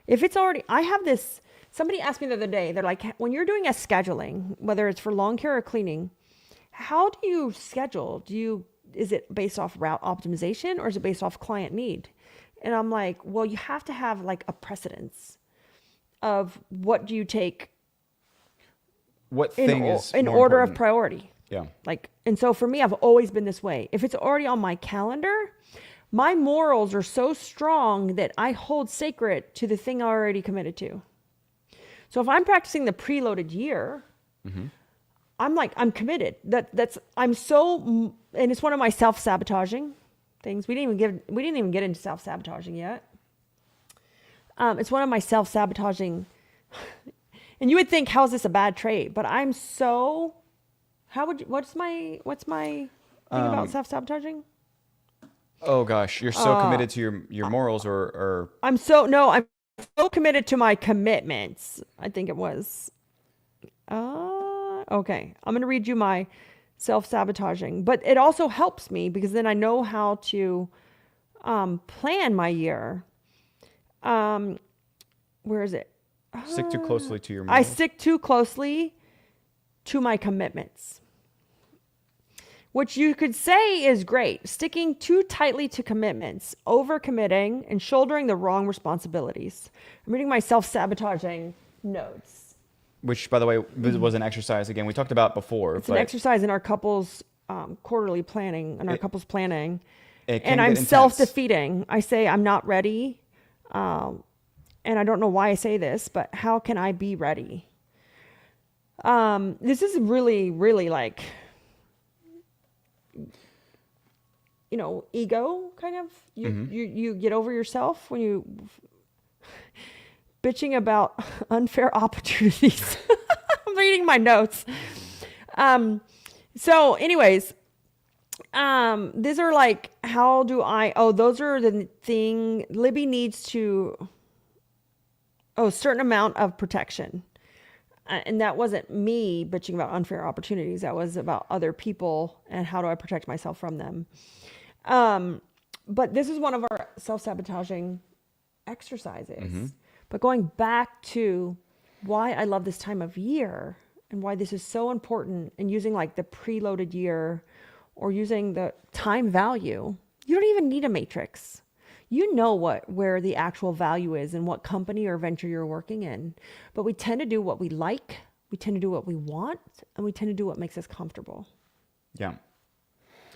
if it's already, I have this, somebody asked me the other day, they're like, when you're doing a scheduling, whether it's for lawn care or cleaning, how do you schedule? Is it based off route optimization, or is it based off client need? And I'm like, well, you have to have like a precedence of what do you take What thing is in more order important? of priority. Yeah. Like, and so for me, I've always been this way. If it's already on my calendar, my morals are so strong that I hold sacred to the thing I already committed to. So if I'm practicing the preloaded year, I'm like, I'm committed. I'm so, and it's one of my self-sabotaging things. We didn't even get into self-sabotaging yet. It's one of my self-sabotaging, and you would think, how is this a bad trait? But I'm so, what's my thing about self-sabotaging? Oh gosh, you're so committed to your morals, or I'm so committed to my commitments. I think it was. Okay. I'm going to read you my self-sabotaging, but it also helps me because then I know how to plan my year. Where is it? stick too closely to your I morals. stick too closely to my commitments, which you could say is great. Sticking too tightly to commitments, overcommitting, and shouldering the wrong responsibilities. I'm reading my self-sabotaging notes. Which, by the way, was an exercise again we talked about before. It's an exercise in our couples quarterly planning, and our couples planning. It can And get I'm intense. self-defeating. I say I'm not ready. And I don't know why I say this, but how can I be ready? This is really, really like, ego kind of. You get over yourself when you bitching about unfair opportunities. I'm reading my notes. So anyways, these are like, those are the thing Libby needs to, certain amount of protection. And that wasn't me bitching about unfair opportunities. That was about other people and how do I protect myself from them. But this is one of our self-sabotaging exercises. But going back to why I love this time of year and why this is so important, and using like the preloaded year or using the time value, you don't even need a matrix. You know where the actual value is and what company or venture you're working in. But we tend to do what we like, we tend to do what we want, and we tend to do what makes us comfortable. Yeah.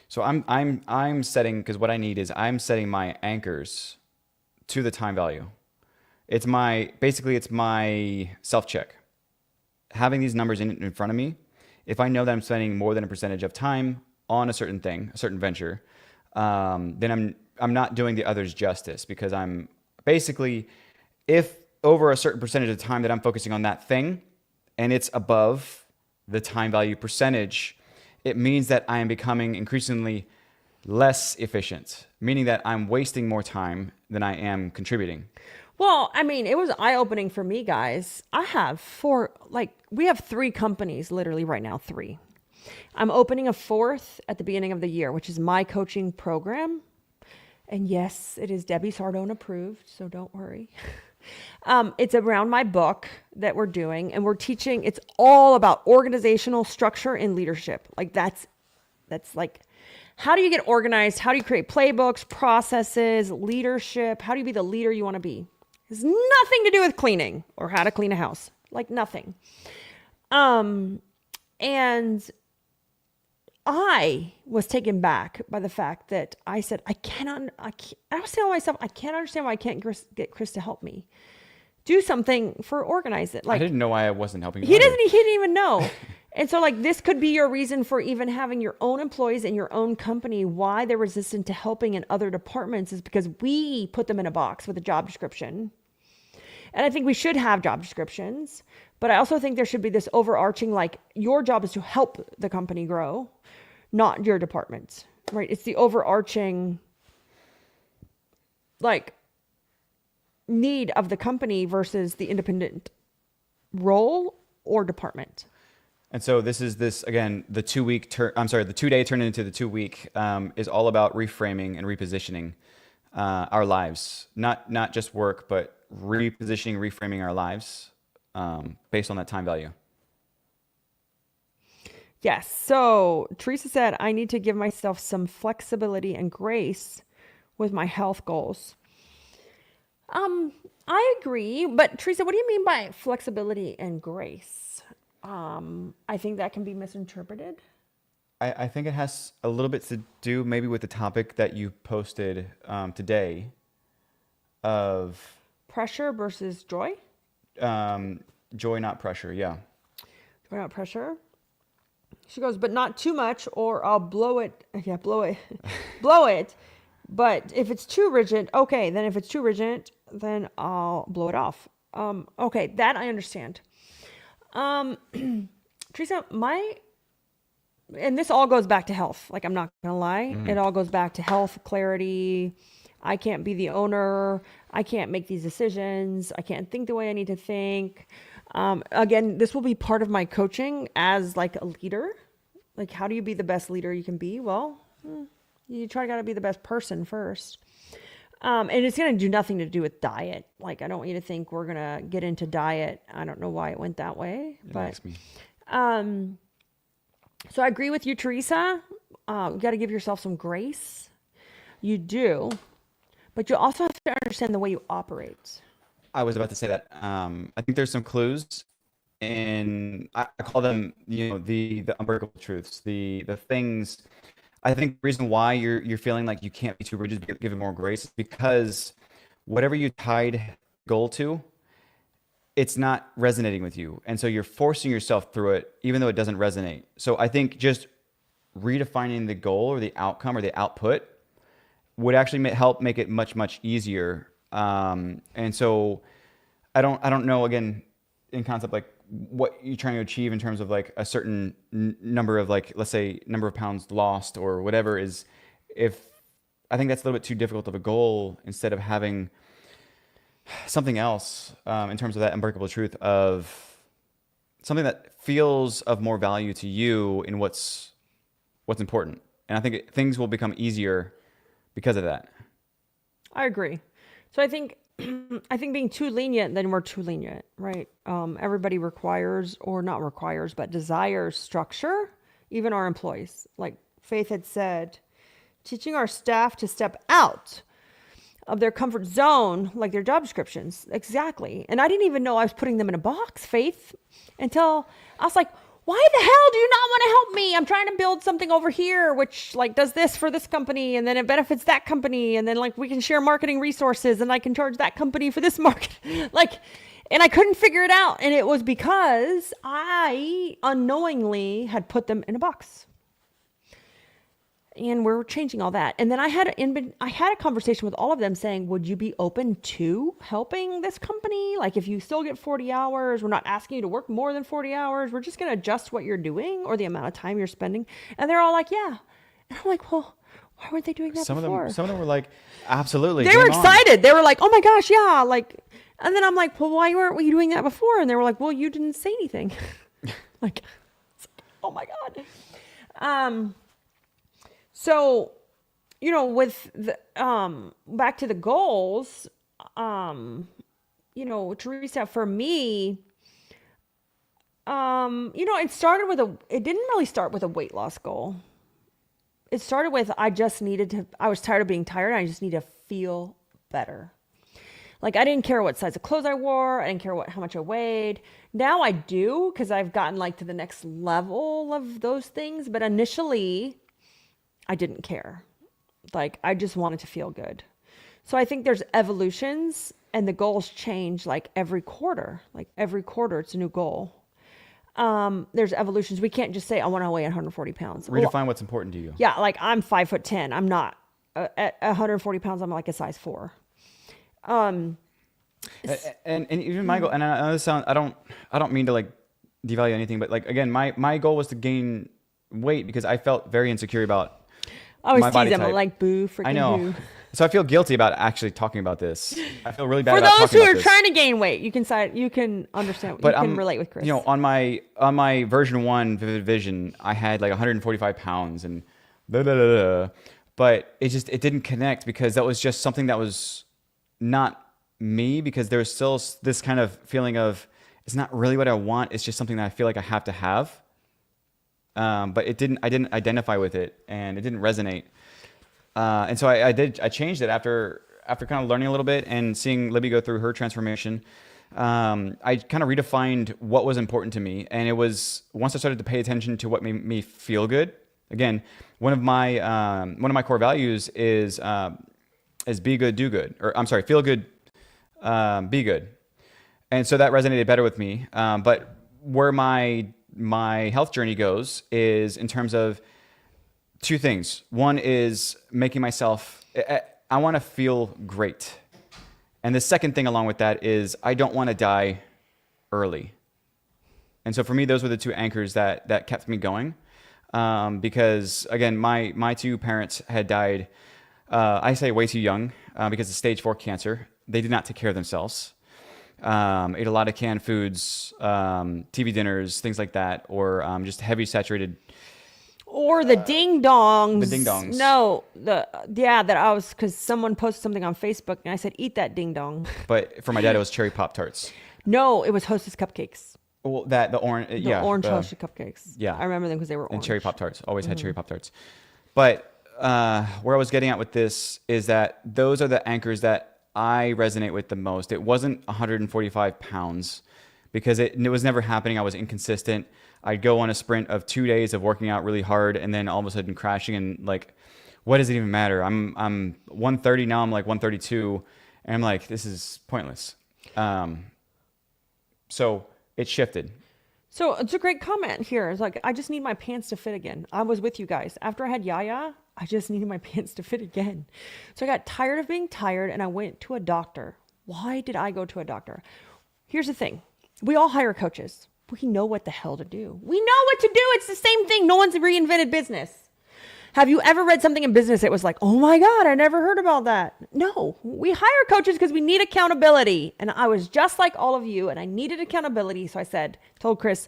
So I'm setting, because what I need is I'm setting my anchors to the time value. It's my self-check. Having these numbers in front of me, if I know that I'm spending more than a percentage of time on a certain thing, a certain venture, then I'm not doing the others justice, because I'm basically, if over a certain percentage of time that I'm focusing on that thing and it's above the time value percentage, it means that I am becoming increasingly less efficient, meaning that I'm wasting more time than I am contributing. Well, I mean, it was eye-opening for me, guys. I have we have 3 companies literally right now, 3. I'm opening a 4th at the beginning of the year, which is my coaching program. And yes, it is Debbie Sardone approved, so don't worry. It's around my book that we're doing, and we're teaching, it's all about organizational structure and leadership. Like that's like, how do you get organized? How do you create playbooks, processes, leadership? How do you be the leader you want to be? It's nothing to do with cleaning or how to clean a house, like nothing. And I was taken back by the fact that I said, I was telling myself, I can't understand why I can't get Chris to help me do something for organize it. I Like didn't know why I wasn't helping you he either. didn't even know. And so like this could be your reason for even having your own employees in your own company. Why they're resistant to helping in other departments is because we put them in a box with a job description. And I think we should have job descriptions, but I also think there should be this overarching, like your job is to help the company grow, not your department, right? It's the overarching like need of the company versus the independent role or department. And so this again, the 2-day turn into the 2-week is all about reframing and repositioning our lives, not just work, but repositioning, reframing our lives based on that time value. Yes. So Teresa said, I need to give myself some flexibility and grace with my health goals. I agree, but Teresa, what do you mean by flexibility and grace? I think that can be misinterpreted. I think it has a little bit to do maybe with the topic that you posted today of Pressure versus joy. joy, not pressure. Yeah. Joy, not pressure. She goes, but not too much or I'll blow it. Yeah, blow it. Blow it. But if it's too rigid, okay, then if it's too rigid, then I'll blow it off. Okay, that I understand. Teresa, and this all goes back to health. Like, I'm not gonna lie. It all goes back to health, clarity. I can't be the owner. I can't make these decisions. I can't think the way I need to think. Again, this will be part of my coaching as like a leader. Like, how do you be the best leader you can be? Well, you gotta be the best person first. And it's going to do nothing to do with diet. Like, I don't want you to think we're going to get into diet. I don't know why it went that way, but, so I agree with you, Teresa. You got to give yourself some grace. You do, but you also have to understand the way you operate. I was about to say that. I think there's some clues in, I call them, the unbreakable truths, the things. I think the reason why you're feeling like you can't be too rigid, give it more grace, is because whatever you tied goal to, it's not resonating with you. And so you're forcing yourself through it, even though it doesn't resonate. So I think just redefining the goal or the outcome or the output would actually help make it much, much easier. And so I don't know, again, in concept, like what you're trying to achieve in terms of like a certain number of, like, let's say number of pounds lost or whatever is, if I think that's a little bit too difficult of a goal, instead of having something else in terms of that unbreakable truth of something that feels of more value to you in what's important. And I think things will become easier because of that. I agree. So I think being too lenient, then we're too lenient, right? Everybody requires, or not requires, but desires structure, even our employees. Like Faith had said, teaching our staff to step out of their comfort zone, like their job descriptions. Exactly. And I didn't even know I was putting them in a box, Faith, until I was like, why the hell do you not want to help me? I'm trying to build something over here, which like does this for this company, and then it benefits that company. And then like we can share marketing resources, and I can charge that company for this market. Like, and I couldn't figure it out. And it was because I unknowingly had put them in a box. And we're changing all that. And then I had a conversation with all of them saying, would you be open to helping this company? Like, if you still get 40 hours, we're not asking you to work more than 40 hours. We're just going to adjust what you're doing or the amount of time you're spending. And they're all like, yeah. And I'm like, well, Why weren't they doing that Some before? of them were like, absolutely. They were game on. excited. They were like, oh my gosh, yeah. Like, and then I'm like, well, why weren't we doing that before? And they were like, well, you didn't say anything. Like, oh my God. So, with the, back to the goals, Teresa, for me, it didn't really start with a weight loss goal. It started with, I was tired of being tired. And I just need to feel better. Like, I didn't care what size of clothes I wore. I didn't care how much I weighed. Now I do, because I've gotten like to the next level of those things. But initially, I didn't care. Like, I just wanted to feel good. So I think there's evolutions, and the goals change like every quarter. Like every quarter, it's a new goal. There's evolutions. We can't just say, I want to weigh 140 pounds. Redefine what's important to you. Yeah. Like, I'm 5'10". I'm not at 140 pounds. I'm like a size 4. And even my goal, and I know this sound, I don't mean to like devalue anything, but like, again, my goal was to gain weight because I felt very insecure about I always my tease body them. type. I'm like, boo, freaking I know. boo. So I feel guilty about actually talking about this. I feel really bad For about those talking who about are this. trying to gain weight, you can understand. But you can relate with Chris. on my version 1 Vivid Vision, I had like 145 pounds and blah, blah, blah, blah. But it didn't connect because that was just something that was not me, because there was still this kind of feeling of, it's not really what I want. It's just something that I feel like I have to have. But I didn't identify with it, and it didn't resonate. And so I changed it after kind of learning a little bit and seeing Libby go through her transformation. I kind of redefined what was important to me. And it was, once I started to pay attention to what made me feel good. Again, one of my core values is be good, do good, or I'm sorry, feel good, be good. And so that resonated better with me. But where my health journey goes is in terms of 2 things. One is making myself, I want to feel great. And the second thing along with that is I don't want to die early. And so for me, those were the 2 anchors that kept me going. Because again, my 2 parents had died, I say way too young, because of stage 4 cancer. They did not take care of themselves. Ate a lot of canned foods, TV dinners, things like that, or just heavy saturated. Or the ding dongs. The ding dongs. No, because someone posted something on Facebook and I said, eat that ding dong. But for my dad, it was cherry Pop-Tarts. No, it was Hostess cupcakes. Well, the orange, The orange Hostess cupcakes. Yeah. I remember them because they were orange. And cherry Pop-Tarts. Always had cherry Pop-Tarts. But where I was getting at with this is that those are the anchors that I resonate with the most. It wasn't 145 pounds because it was never happening. I was inconsistent. I'd go on a sprint of 2 days of working out really hard and then all of a sudden crashing, and like, what does it even matter? I'm 130 now. I'm like 132, and I'm like, this is pointless. So it shifted. So it's a great comment here. It's like, I just need my pants to fit again. I was with you guys. After I had Yaya, I just needed my pants to fit again. So I got tired of being tired and I went to a doctor. Why did I go to a doctor? Here's the thing. We all hire coaches. We know what the hell to do. We know what to do. It's the same thing. No one's reinvented business. Have you ever read something in business that was like, oh my God, I never heard about that? No, we hire coaches because we need accountability. And I was just like all of you and I needed accountability. So I told Chris,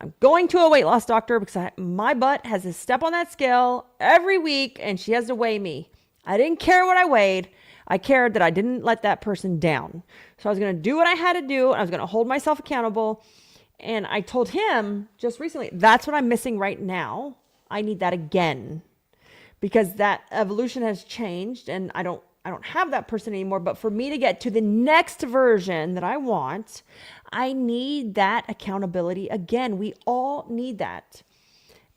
I'm going to a weight loss doctor because my butt has to step on that scale every week and she has to weigh me. I didn't care what I weighed. I cared that I didn't let that person down. So I was going to do what I had to do. And I was going to hold myself accountable. And I told him just recently, that's what I'm missing right now. I need that again because that evolution has changed and I don't have that person anymore. But for me to get to the next version that I want, I need that accountability again. We all need that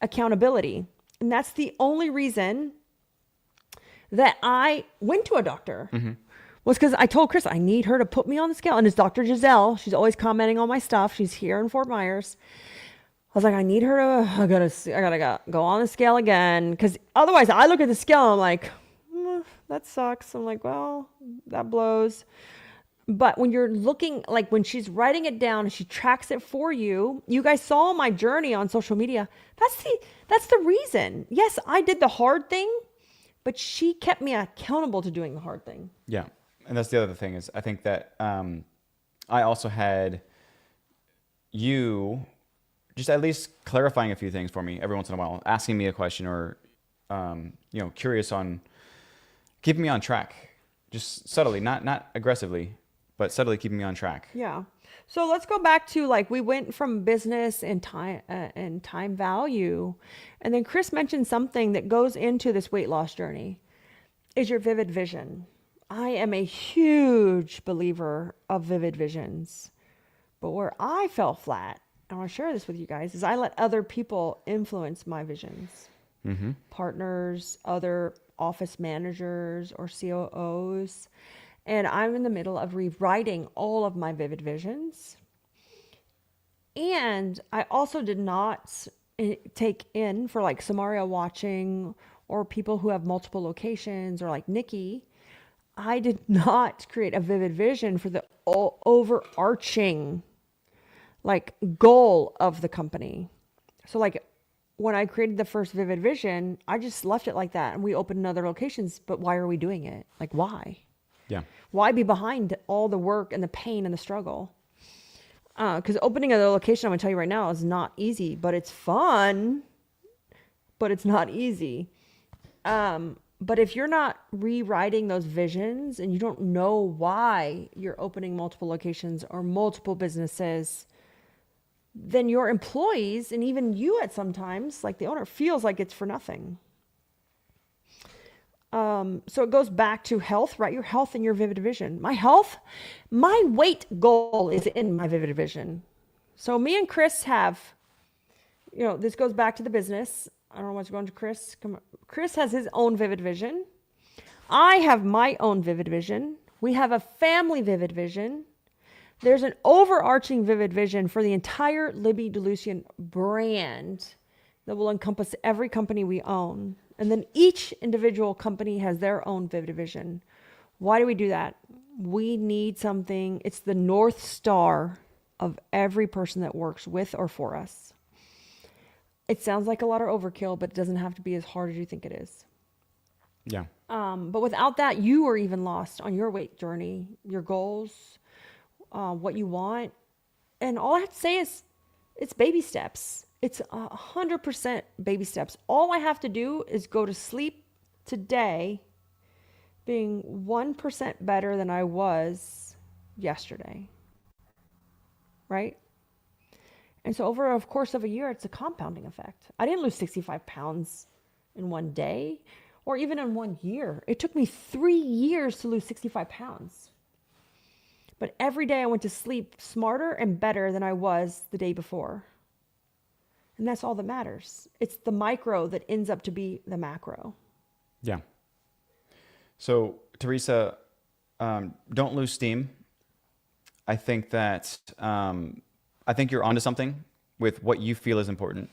accountability. And that's the only reason that I went to a doctor. Was because I told Chris I need her to put me on the scale. And it's Dr. Giselle. She's always commenting on my stuff. She's here in Fort Myers. I was like, I need her to, I gotta go on the scale again. Because otherwise I look at the scale and I'm like, that sucks. I'm like, well, that blows. But when you're looking, like when she's writing it down and she tracks it for you, you guys saw my journey on social media. That's the reason. Yes, I did the hard thing. but she kept me accountable to doing the hard thing. Yeah. And that's the other thing is I think that I also had you just at least clarifying a few things for me every once in a while, asking me a question or, curious on keeping me on track, just subtly, not aggressively, but subtly keeping me on track. Yeah. So let's go back to like we went from business and time value, and then Chris mentioned something that goes into this weight loss journey is your vivid vision. I am a huge believer of vivid visions, but where I fell flat, I want to share this with you guys, is I let other people influence my visions. Mm-hmm. Partners, other office managers or COOs. And I'm in the middle of rewriting all of my vivid visions. And I also did not take in for like Samaria watching or people who have multiple locations or like Nikki. I did not create a vivid vision for the overarching like goal of the company. So like when I created the first vivid vision, I just left it like that and we opened other locations. But why are we doing it? Like why? Yeah. Why be behind all the work and the pain and the struggle? Because opening a location, I'm going to tell you right now, is not easy, but it's fun, but it's not easy. But if you're not rewriting those visions and you don't know why you're opening multiple locations or multiple businesses, then your employees and even you at sometimes, like the owner, feels like it's for nothing. So it goes back to health, right? Your health and your vivid vision. My weight goal is in my vivid vision. So me and Chris have, this goes back to the business. I don't know what's going to Chris. Chris has his own vivid vision. I have my own vivid vision. We have a family vivid vision. There's an overarching vivid vision for the entire Libby DeLucian brand that will encompass every company we own. And then each individual company has their own vivid vision. Why do we do that? We need something. It's the North Star of every person that works with or for us. It sounds like a lot of overkill, but it doesn't have to be as hard as you think it is. Yeah. But without that, you are even lost on your weight journey, your goals, what you want. And all I have to say is it's baby steps. It's 100% baby steps. All I have to do is go to sleep today being 1% better than I was yesterday. Right? And so over a course of a year, it's a compounding effect. I didn't lose 65 pounds in one day or even in 1 year. It took me 3 years to lose 65 pounds. But every day I went to sleep smarter and better than I was the day before. And that's all that matters. It's the micro that ends up to be the macro. Yeah. So, Teresa, don't lose steam. I think that I think you're onto something with what you feel is important.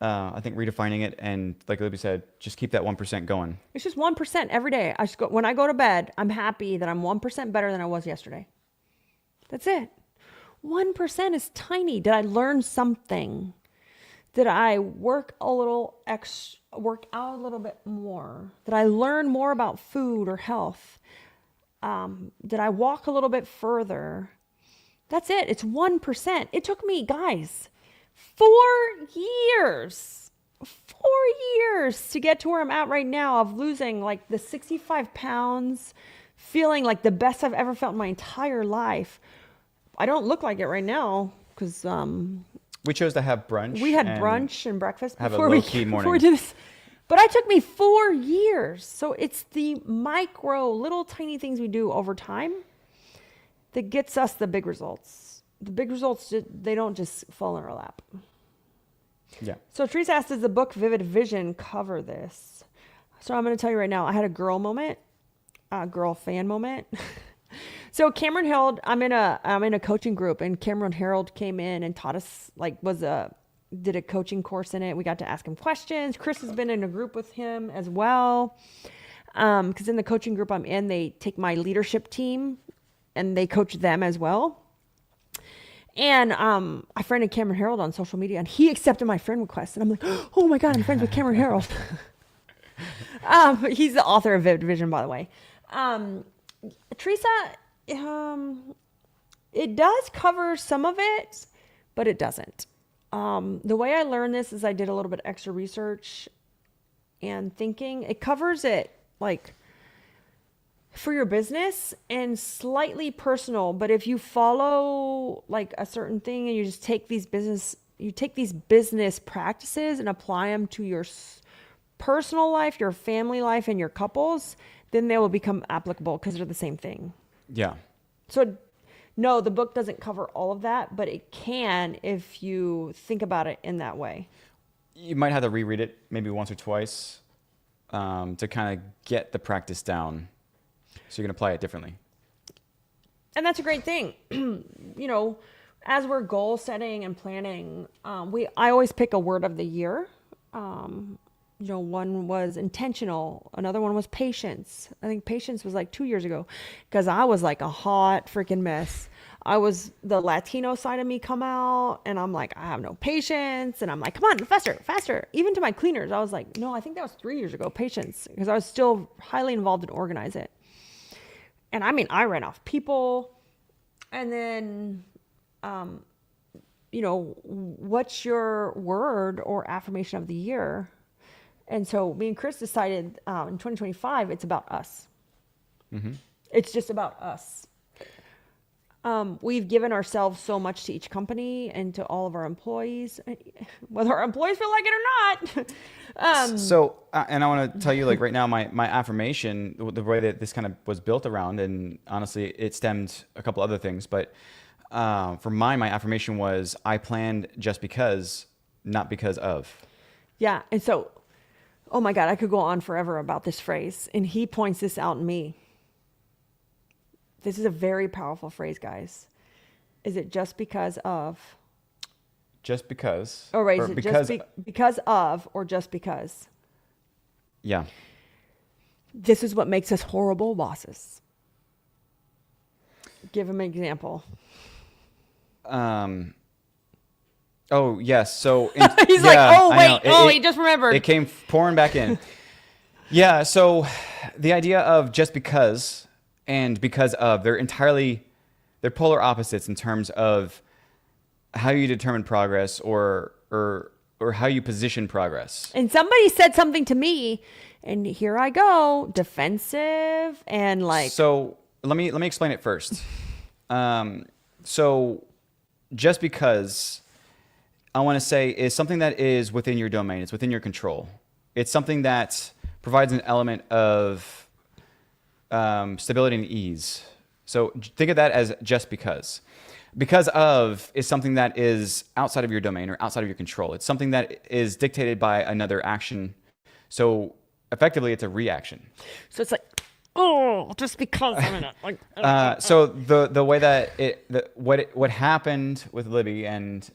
I think redefining it and, like Libby said, just keep that 1% going. It's just 1% every day. When I go to bed, I'm happy that I'm 1% better than I was yesterday. That's it. 1% is tiny. Did I learn something? Did I work out a little bit more? Did I learn more about food or health? Did I walk a little bit further? That's it. It's 1%. It took me, guys, 4 years to get to where I'm at right now of losing like the 65 pounds, feeling like the best I've ever felt in my entire life. I don't look like it right now because we chose to have brunch. We had brunch and breakfast before we did this. But it took me 4 years. So it's the micro, little tiny things we do over time that gets us the big results. The big results, they don't just fall in our lap. Yeah. So Teresa asked, does the book Vivid Vision cover this? So I'm going to tell you right now, I had a girl fan moment. So Cameron Harold, I'm in a coaching group, and Cameron Harold came in and taught us, did a coaching course in it. We got to ask him questions. Chris has been in a group with him as well. Because in the coaching group I'm in, they take my leadership team and they coach them as well. And I friended Cameron Harold on social media, and he accepted my friend request. And I'm like, oh my God, I'm friends with Cameron Harold. He's the author of Vivid Vision, by the way. Teresa, it does cover some of it, but it doesn't. The way I learned this is I did a little bit extra research and thinking. It covers it like for your business and slightly personal. But if you follow like a certain thing and you just take these business practices and apply them to your personal life, your family life, and your couples, then they will become applicable because they're the same thing. Yeah. So no, the book doesn't cover all of that, but it can if you think about it in that way. You might have to reread it maybe once or twice to kind of get the practice down so you can apply it differently. And that's a great thing. As we're goal setting and planning, I always pick a word of the year. One was intentional. Another one was patience. I think patience was like 2 years ago because I was like a hot freaking mess. The Latino side of me come out and I'm like, I have no patience. And I'm like, come on, faster, faster. Even to my cleaners, I was like, no, I think that was 3 years ago, patience, because I was still highly involved in organize it. And I mean, I ran off people. And then, what's your word or affirmation of the year? And so me and Chris decided in 2025, it's about us. Mm-hmm. It's just about us. We've given ourselves so much to each company and to all of our employees, whether our employees feel like it or not. And I want to tell you, like right now, my affirmation, the way that this kind of was built around, and honestly, it stemmed a couple other things, but for my affirmation was, I planned just because, not because of. Yeah. And so, oh my God, I could go on forever about this phrase. And he points this out in me. This is a very powerful phrase, guys. Is it just because of? Just because. Oh, right. Is it because, because of or just because? Yeah. This is what makes us horrible bosses. Give him an example. Oh, yes. So he's like, oh, wait. He just remembered. It came pouring back in. Yeah. So the idea of just because and because of, they're polar opposites in terms of how you determine progress or how you position progress. And somebody said something to me, and here I go, defensive and like. So let me explain it first. So just because, I want to say, is something that is within your domain. It's within your control. It's something that provides an element of stability and ease. So think of that as just because. Because of is something that is outside of your domain or outside of your control. It's something that is dictated by another action. So effectively, it's a reaction. So it's like, oh, just because I'm in it. Like, so the way that what happened with Libby, and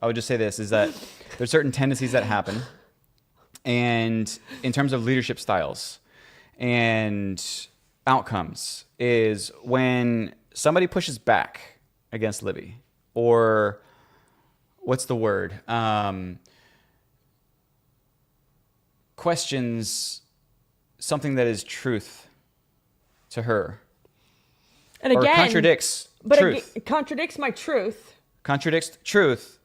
I would just say this, is that there's certain tendencies that happen, and in terms of leadership styles and outcomes, is when somebody pushes back against Libby, or what's the word? Questions something that is truth to her. And again, or contradicts truth. Contradicts my truth. Contradicts truth,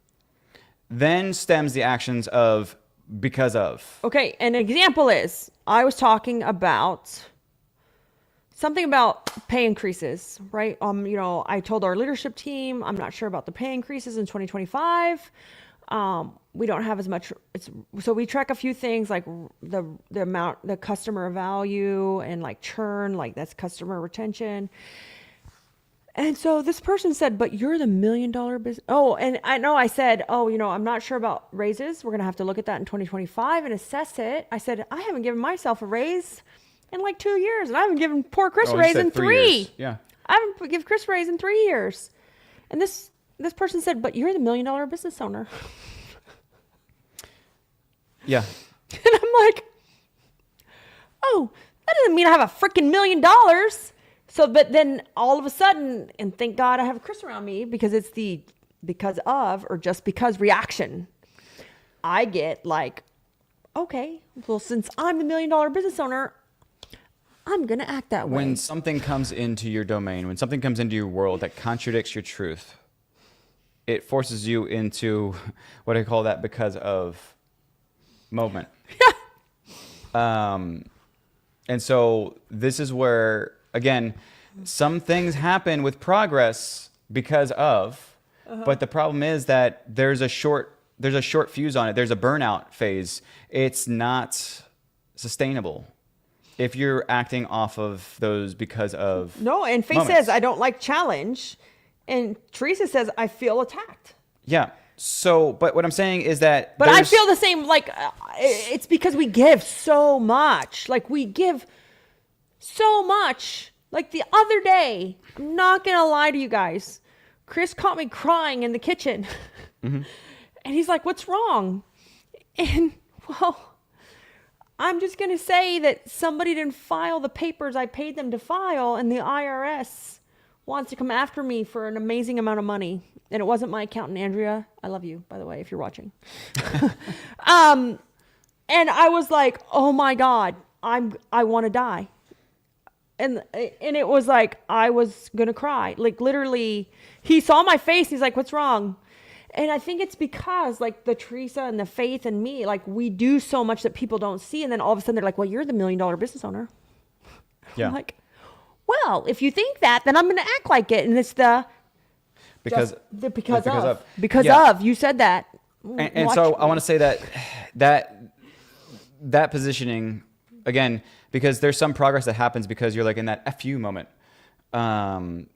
then stems the actions of because of. Okay, an example is, I was talking about something about pay increases, right? I told our leadership team, I'm not sure about the pay increases in 2025. We don't have as much. So we track a few things like the amount, the customer value, and like churn, like that's customer retention. And so this person said, but you're the $1 million business. Oh, and I know I said, I'm not sure about raises. We're going to have to look at that in 2025 and assess it. I said, I haven't given myself a raise in like 2 years, and I haven't given poor Chris a raise in 3 years. Yeah. I haven't given Chris a raise in 3 years. And this person said, but you're the $1 million business owner. Yeah. And I'm like, oh, that doesn't mean I have a freaking $1 million. So, but then all of a sudden, and thank God I have Chris around me, because it's the because of or just because reaction. I get like okay, well, since I'm the $1 million business owner, I'm going to act that way. When something comes into your domain, when something comes into your world that contradicts your truth, it forces you into what I call that because of moment. And so this is where, again, some things happen with progress because of, but the problem is that there's a short fuse on it. There's a burnout phase. It's not sustainable if you're acting off of those because of No, and Faith moments. says, I don't like challenge. And Teresa says, I feel attacked. Yeah. So, but what I'm saying is that But I feel the same, like, it's because we give so much. Like, we give so much. Like, the other day, I'm not going to lie to you guys. Chris caught me crying in the kitchen. And he's like, what's wrong? And, well, I'm just going to say that somebody didn't file the papers I paid them to file, and the IRS wants to come after me for an amazing amount of money. And it wasn't my accountant, Andrea. I love you, by the way, if you're watching. And I was like, oh my God, I want to die. And it was like, I was going to cry. Like, literally, he saw my face. He's like, what's wrong? And I think it's because, like, the Teresa and the Faith and me, like, we do so much that people don't see. And then all of a sudden they're like, well, you're the $1 million business owner. Yeah. I'm like, well, if you think that, then I'm going to act like it. And it's the because because of you said that. And so I want to say that positioning again, because there's some progress that happens because you're like in that FU moment. But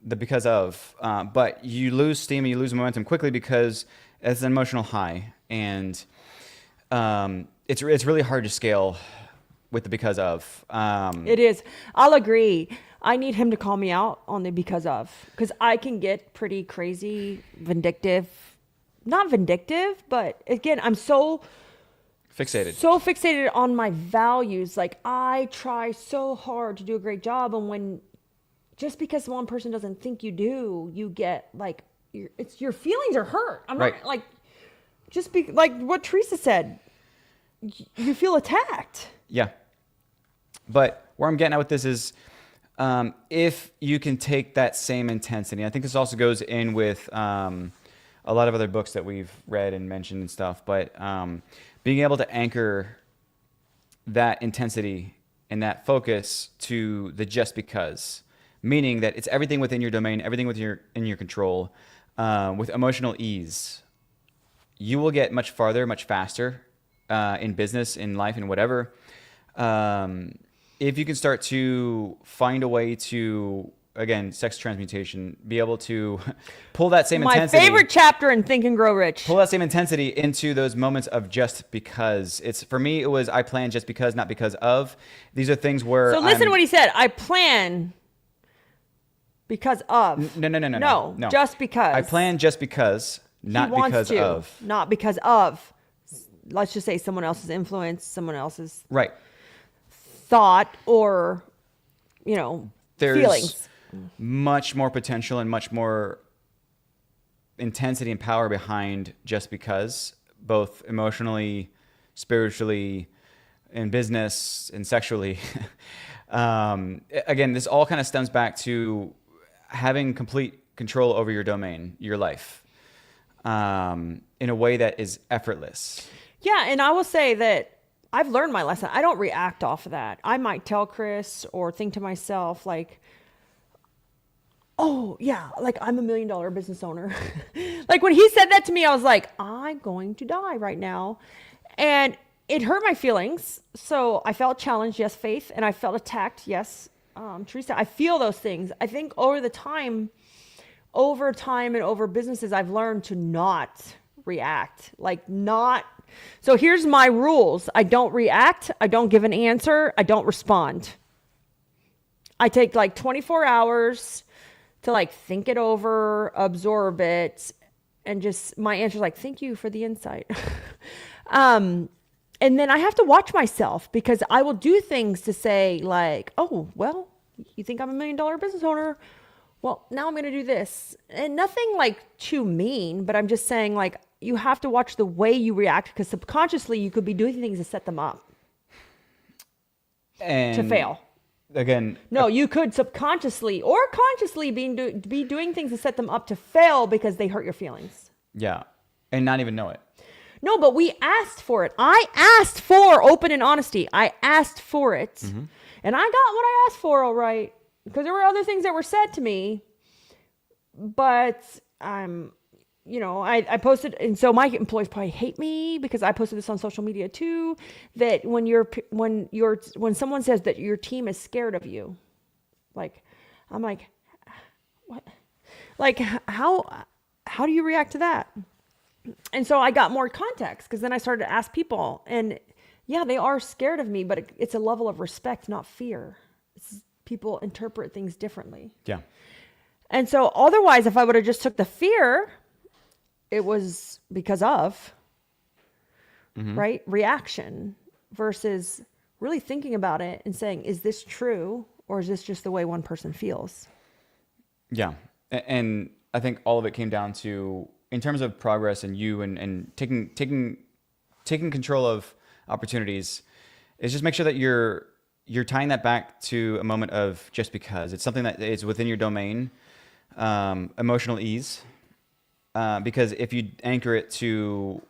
you lose steam and you lose momentum quickly because it's an emotional high, and it's really hard to scale with the because of. It is. I'll agree. I need him to call me out on the because I can get pretty crazy, vindictive. Not vindictive, but again, I'm so fixated on my values. Like, I try so hard to do a great job, and when just because one person doesn't think you do, you get like your feelings are hurt. I'm right. not like like what Teresa said. You feel attacked. Yeah. But where I'm getting at with this is, if you can take that same intensity, I think this also goes in with a lot of other books that we've read and mentioned and stuff, but being able to anchor that intensity and that focus to the just because, meaning that it's everything within your domain, everything in your control, with emotional ease, you will get much farther, much faster in business, in life, in whatever. If you can start to find a way to, again, sex transmutation, be able to pull that same intensity. My favorite chapter in Think and Grow Rich. Pull that same intensity into those moments of just because. For me, it was I plan just because, not because of. These are things where So listen to what he said. I plan because of. No, just because. I plan just because, not because of. Not because of. Let's just say someone else's influence, someone else's right. thought, or, There's feelings. Much more potential and much more intensity and power behind just because, both emotionally, spiritually, in business, and sexually. Again, this all kind of stems back to having complete control over your domain, your life, in a way that is effortless. Yeah, and I will say that I've learned my lesson. I don't react off of that. I might tell Chris or think to myself, like, oh, yeah, like, I'm a $1 million business owner. Like, when he said that to me, I was like, I'm going to die right now. And it hurt my feelings. So I felt challenged, yes, Faith. And I felt attacked, yes, Teresa. I feel those things. I think over time and over businesses, I've learned to not react. So here's my rules. I don't react. I don't give an answer. I don't respond. I take like 24 hours to like think it over, absorb it, and just my answer is like, thank you for the insight. And then I have to watch myself, because I will do things to say like, oh, well, you think I'm a $1 million business owner? Well, now I'm going to do this. And nothing like too mean, but I'm just saying, like, you have to watch the way you react, because subconsciously you could be doing things to set them up And to fail. again, No, you could subconsciously or consciously be doing things to set them up to fail because they hurt your feelings. yeah, and not even know it. No, but we asked for it. I asked for open and honesty. I asked for it. And I got what I asked for, all right. Because there were other things that were said to me. But I posted, and so my employees probably hate me because I posted this on social media too, that when someone says that your team is scared of you, like, I'm like, what? Like, how do you react to that? And so I got more context, because then I started to ask people, and yeah, they are scared of me, but it's a level of respect, not fear. People interpret things differently. Yeah. And so otherwise, if I would have just took the fear, it was because of, right, reaction, versus really thinking about it and saying, is this true, or is this just the way one person feels? Yeah. And I think all of it came down to, in terms of progress and you and taking control of opportunities, is just make sure that you're tying that back to a moment of just because. It's something that is within your domain, emotional ease. Because if you anchor it to,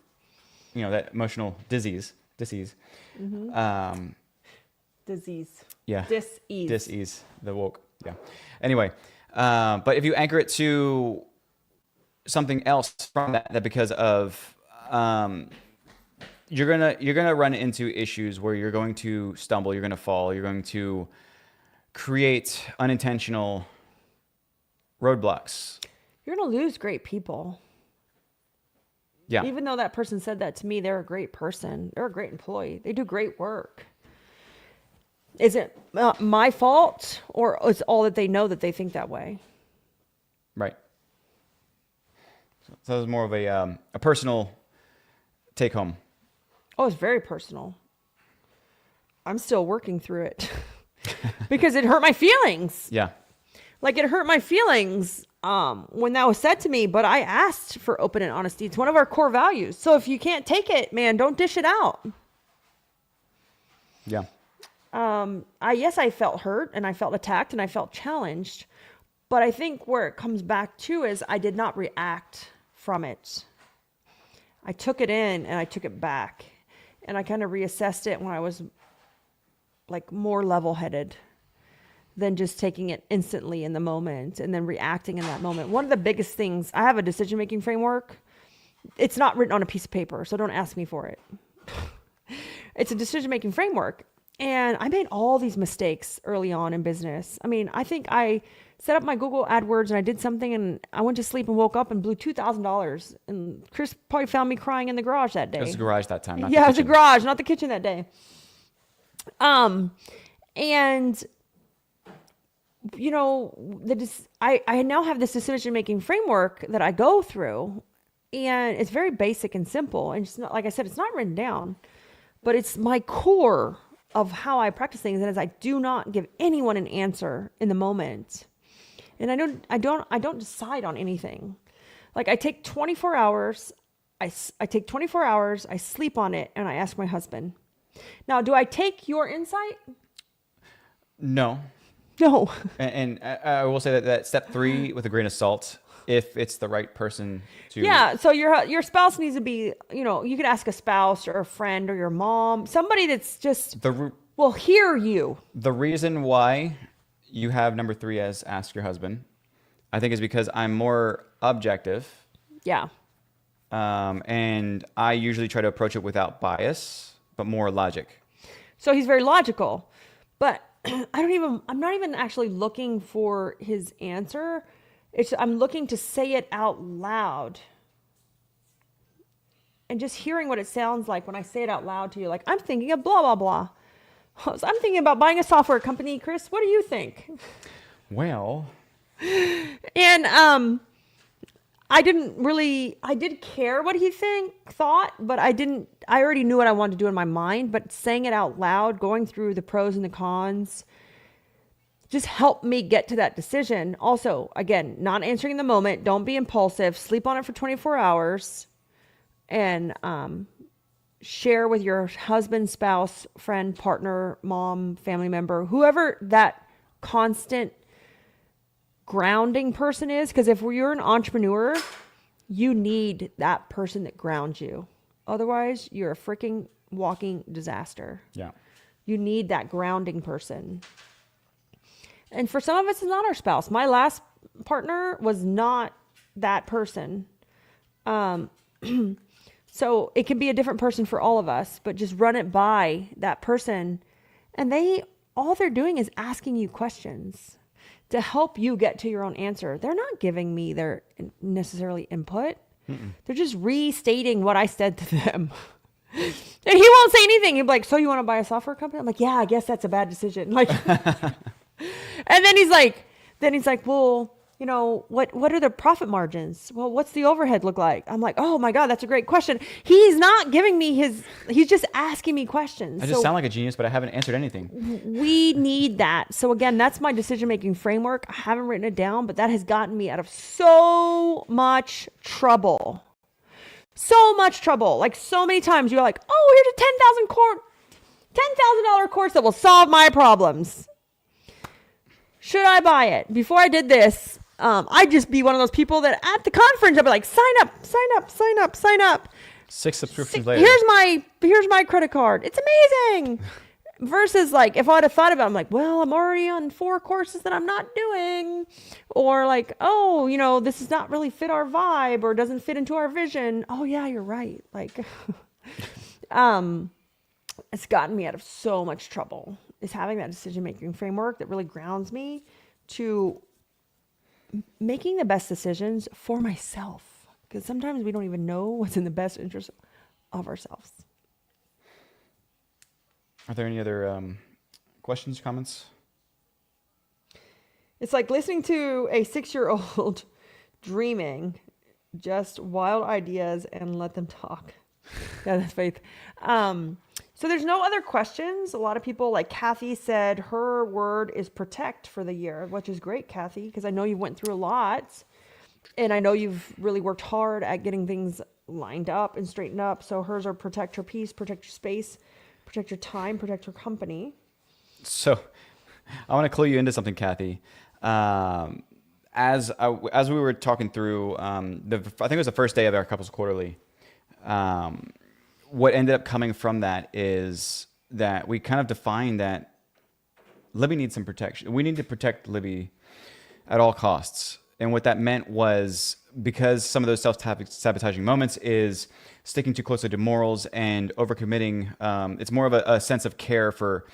that emotional disease. Disease. Yeah. Dis-ease. Dis-ease, the woke. Yeah. Anyway, but if you anchor it to something else from that because of, you're gonna run into issues where you're going to stumble, you're gonna fall, you're going to create unintentional roadblocks. You're going to lose great people. Yeah. Even though that person said that to me, they're a great person. They're a great employee. They do great work. Is it my fault, or is all that they know that they think that way? Right. So that was more of a personal take home. Oh, it's very personal. I'm still working through it because it hurt my feelings. Yeah. Like, it hurt my feelings when that was said to me, but I asked for open and honesty. It's one of our core values. So if you can't take it, man, don't dish it out. Yeah. I felt hurt, and I felt attacked, and I felt challenged. But I think where it comes back to is I did not react from it. I took it in and I took it back, and I kind of reassessed it when I was like more level-headed than just taking it instantly in the moment and then reacting in that moment. One of the biggest things, I have a decision-making framework. It's not written on a piece of paper, so don't ask me for it. It's a decision-making framework. And I made all these mistakes early on in business. I mean, I think I set up my Google AdWords and I did something, and I went to sleep and woke up and blew $2,000. And Chris probably found me crying in the garage that day. It was the garage that time, not the Yeah, it was the kitchen. garage, not the kitchen that day. And I now have this decision-making framework that I go through, and it's very basic and simple. And it's not, like I said, it's not written down, but it's my core of how I practice things. And as I do not give anyone an answer in the moment, and I don't decide on anything. Like, I take 24 hours. I take 24 hours. I sleep on it, and I ask my husband. Now, do I take your insight? No. No. And I will say that step 3 with a grain of salt, if it's the right person to. Yeah. So your spouse needs to be, you could ask a spouse or a friend or your mom, somebody that's just will hear you. The reason why you have number 3 as ask your husband, I think, is because I'm more objective. Yeah. And I usually try to approach it without bias, but more logic. So he's very logical, but I'm not even actually looking for his answer. I'm looking to say it out loud. And just hearing what it sounds like when I say it out loud to you. Like, I'm thinking of blah, blah, blah. So I'm thinking about buying a software company. Chris, what do you think? Well. And I did care what he thought, but I already knew what I wanted to do in my mind, but saying it out loud, going through the pros and the cons, just helped me get to that decision. Also, again, not answering in the moment. Don't be impulsive. Sleep on it for 24 hours. and share with your husband, spouse, friend, partner, mom, family member, whoever that constant grounding person is. Because if you're an entrepreneur, you need that person that grounds you. Otherwise, you're a freaking walking disaster. Yeah. You need that grounding person. And for some of us, it's not our spouse. My last partner was not that person. So it can be a different person for all of us, but just run it by that person. And all they're doing is asking you questions to help you get to your own answer. They're not giving me their necessarily input. Mm-mm. They're just restating what I said to them. And he won't say anything. He'll be like, so you want to buy a software company? I'm like, yeah, I guess that's a bad decision. Like, and then he's like, well, what are the profit margins? Well, what's the overhead look like? I'm like, oh my God, that's a great question. He's not giving me he's just asking me questions. I just sound like a genius, but I haven't answered anything. We need that. So again, that's my decision-making framework. I haven't written it down, but that has gotten me out of so much trouble. So much trouble. Like so many times you're like, oh, here's a $10,000 course that will solve my problems. Should I buy it? Before I did this, I'd just be one of those people that at the conference, I'd be like, sign up. 6 subscriptions later. Here's my credit card. It's amazing. Versus like, if I'd have thought about it, I'm like, well, I'm already on 4 courses that I'm not doing. Or like, oh, this does not really fit our vibe or doesn't fit into our vision. Oh yeah, you're right. Like, it's gotten me out of so much trouble, is having that decision-making framework that really grounds me to making the best decisions for myself. Because sometimes we don't even know what's in the best interest of ourselves. Are there any other questions, comments? It's like listening to a 6-year-old dreaming just wild ideas and let them talk. Yeah, that's faith. So there's no other questions. A lot of people, like Kathy said, her word is protect for the year, which is great, Kathy, because I know you went through a lot. And I know you've really worked hard at getting things lined up and straightened up. So hers are protect your peace, protect your space, protect your time, protect your company. So I want to clue you into something, Kathy. As we were talking through, I think it was the first day of our Couples Quarterly, what ended up coming from that is that we kind of defined that Libby needs some protection. We need to protect Libby at all costs. And what that meant was, because some of those self-sabotaging moments is sticking too closely to morals and overcommitting. It's more of a sense of care for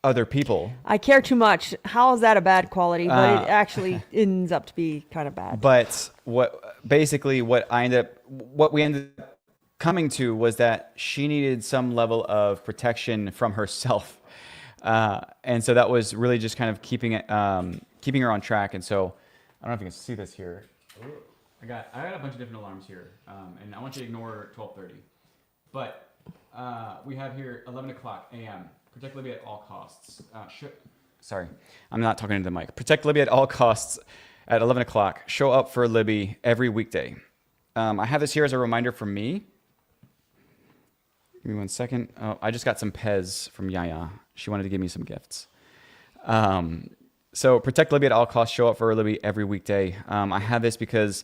other people. I care too much. How is that a bad quality? But it actually ends up to be kind of bad. But what we ended up coming to was that she needed some level of protection from herself. And so that was really just kind of keeping her on track. And so I don't know if you can see this here. I got a bunch of different alarms here, and I want you to ignore 12:30. But we have here 11 o'clock a.m. Protect Libby at all costs. Sorry, I'm not talking into the mic. Protect Libby at all costs at 11 o'clock. Show up for Libby every weekday. I have this here as a reminder for me. Give me 1 second. Oh, I just got some Pez from Yaya. She wanted to give me some gifts. So protect Libby at all costs. Show up for Libby every weekday. I have this because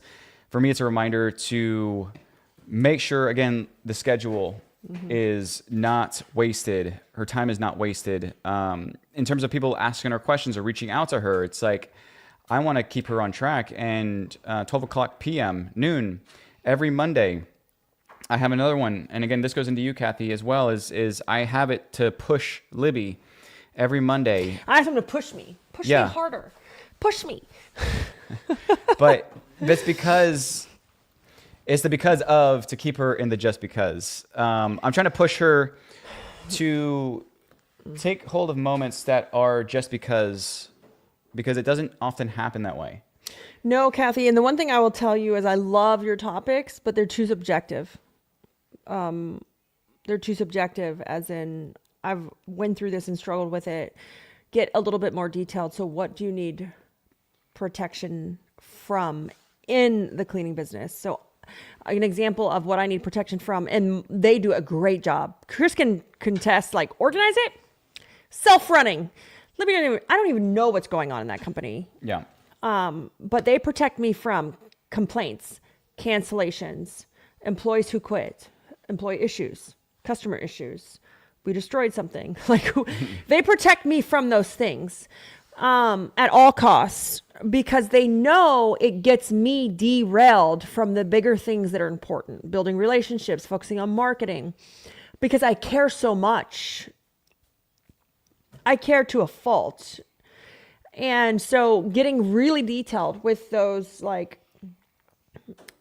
for me, it's a reminder to make sure, again, the schedule is not wasted. Her time is not wasted. In terms of people asking her questions or reaching out to her, it's like, I want to keep her on track. And 12 o'clock p.m., noon, every Monday, I have another one. And again, this goes into you, Kathy, as well, is I have it to push Libby every Monday. I ask him to push me. Push me harder. Push me. But that's because it's the because of to keep her in the just because. I'm trying to push her to take hold of moments that are just because it doesn't often happen that way. No, Kathy. And the one thing I will tell you is I love your topics, but they're too subjective. They're too subjective, as in I've went through this and struggled with it. Get a little bit more detailed. So what do you need protection from in the cleaning business? So an example of what I need protection from, and they do a great job. Chris can contest, like, organize it, self-running. I don't even know what's going on in that company. Yeah. But they protect me from complaints, cancellations, employees who quit, employee issues, customer issues. We destroyed something. Like, they protect me from those things at all costs, because they know it gets me derailed from the bigger things that are important, building relationships, focusing on marketing, because I care so much. I care to a fault. And so getting really detailed with those, like,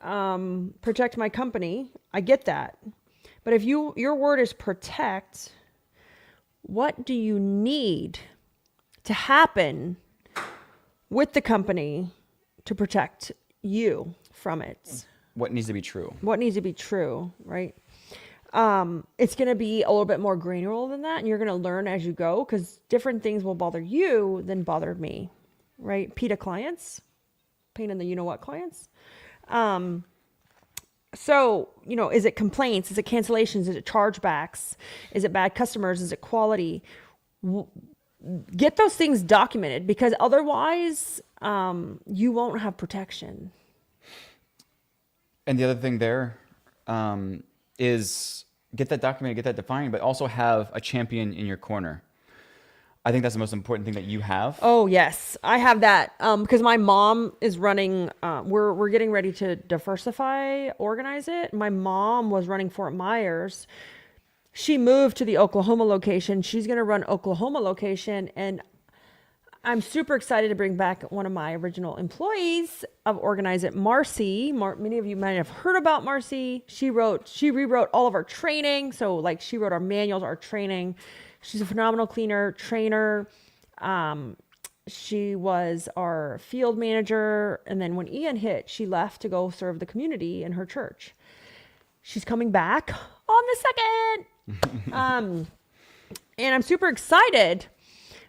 protect my company, I get that. But if your word is protect, what do you need to happen with the company to protect you from it? What needs to be true? What needs to be true, right? It's going to be a little bit more granular than that, and you're going to learn as you go, because different things will bother you than bother me, right? PETA clients, pain in the you-know-what clients. So, is it complaints? Is it cancellations? Is it chargebacks? Is it bad customers? Is it quality? Get those things documented, because otherwise you won't have protection. And the other thing there is get that documented, get that defined, but also have a champion in your corner. I think that's the most important thing that you have. Oh, yes. I have that because my mom is running, we're getting ready to diversify, organize it. My mom was running Fort Myers. She moved to the Oklahoma location. She's going to run Oklahoma location. And I'm super excited to bring back one of my original employees of Organize It, Marcy. Many of you might have heard about Marcy. She rewrote all of our training. So, like, she wrote our manuals, our training. She's a phenomenal cleaner, trainer. She was our field manager. And then when Ian hit, she left to go serve the community in her church. She's coming back on the 2nd. And I'm super excited.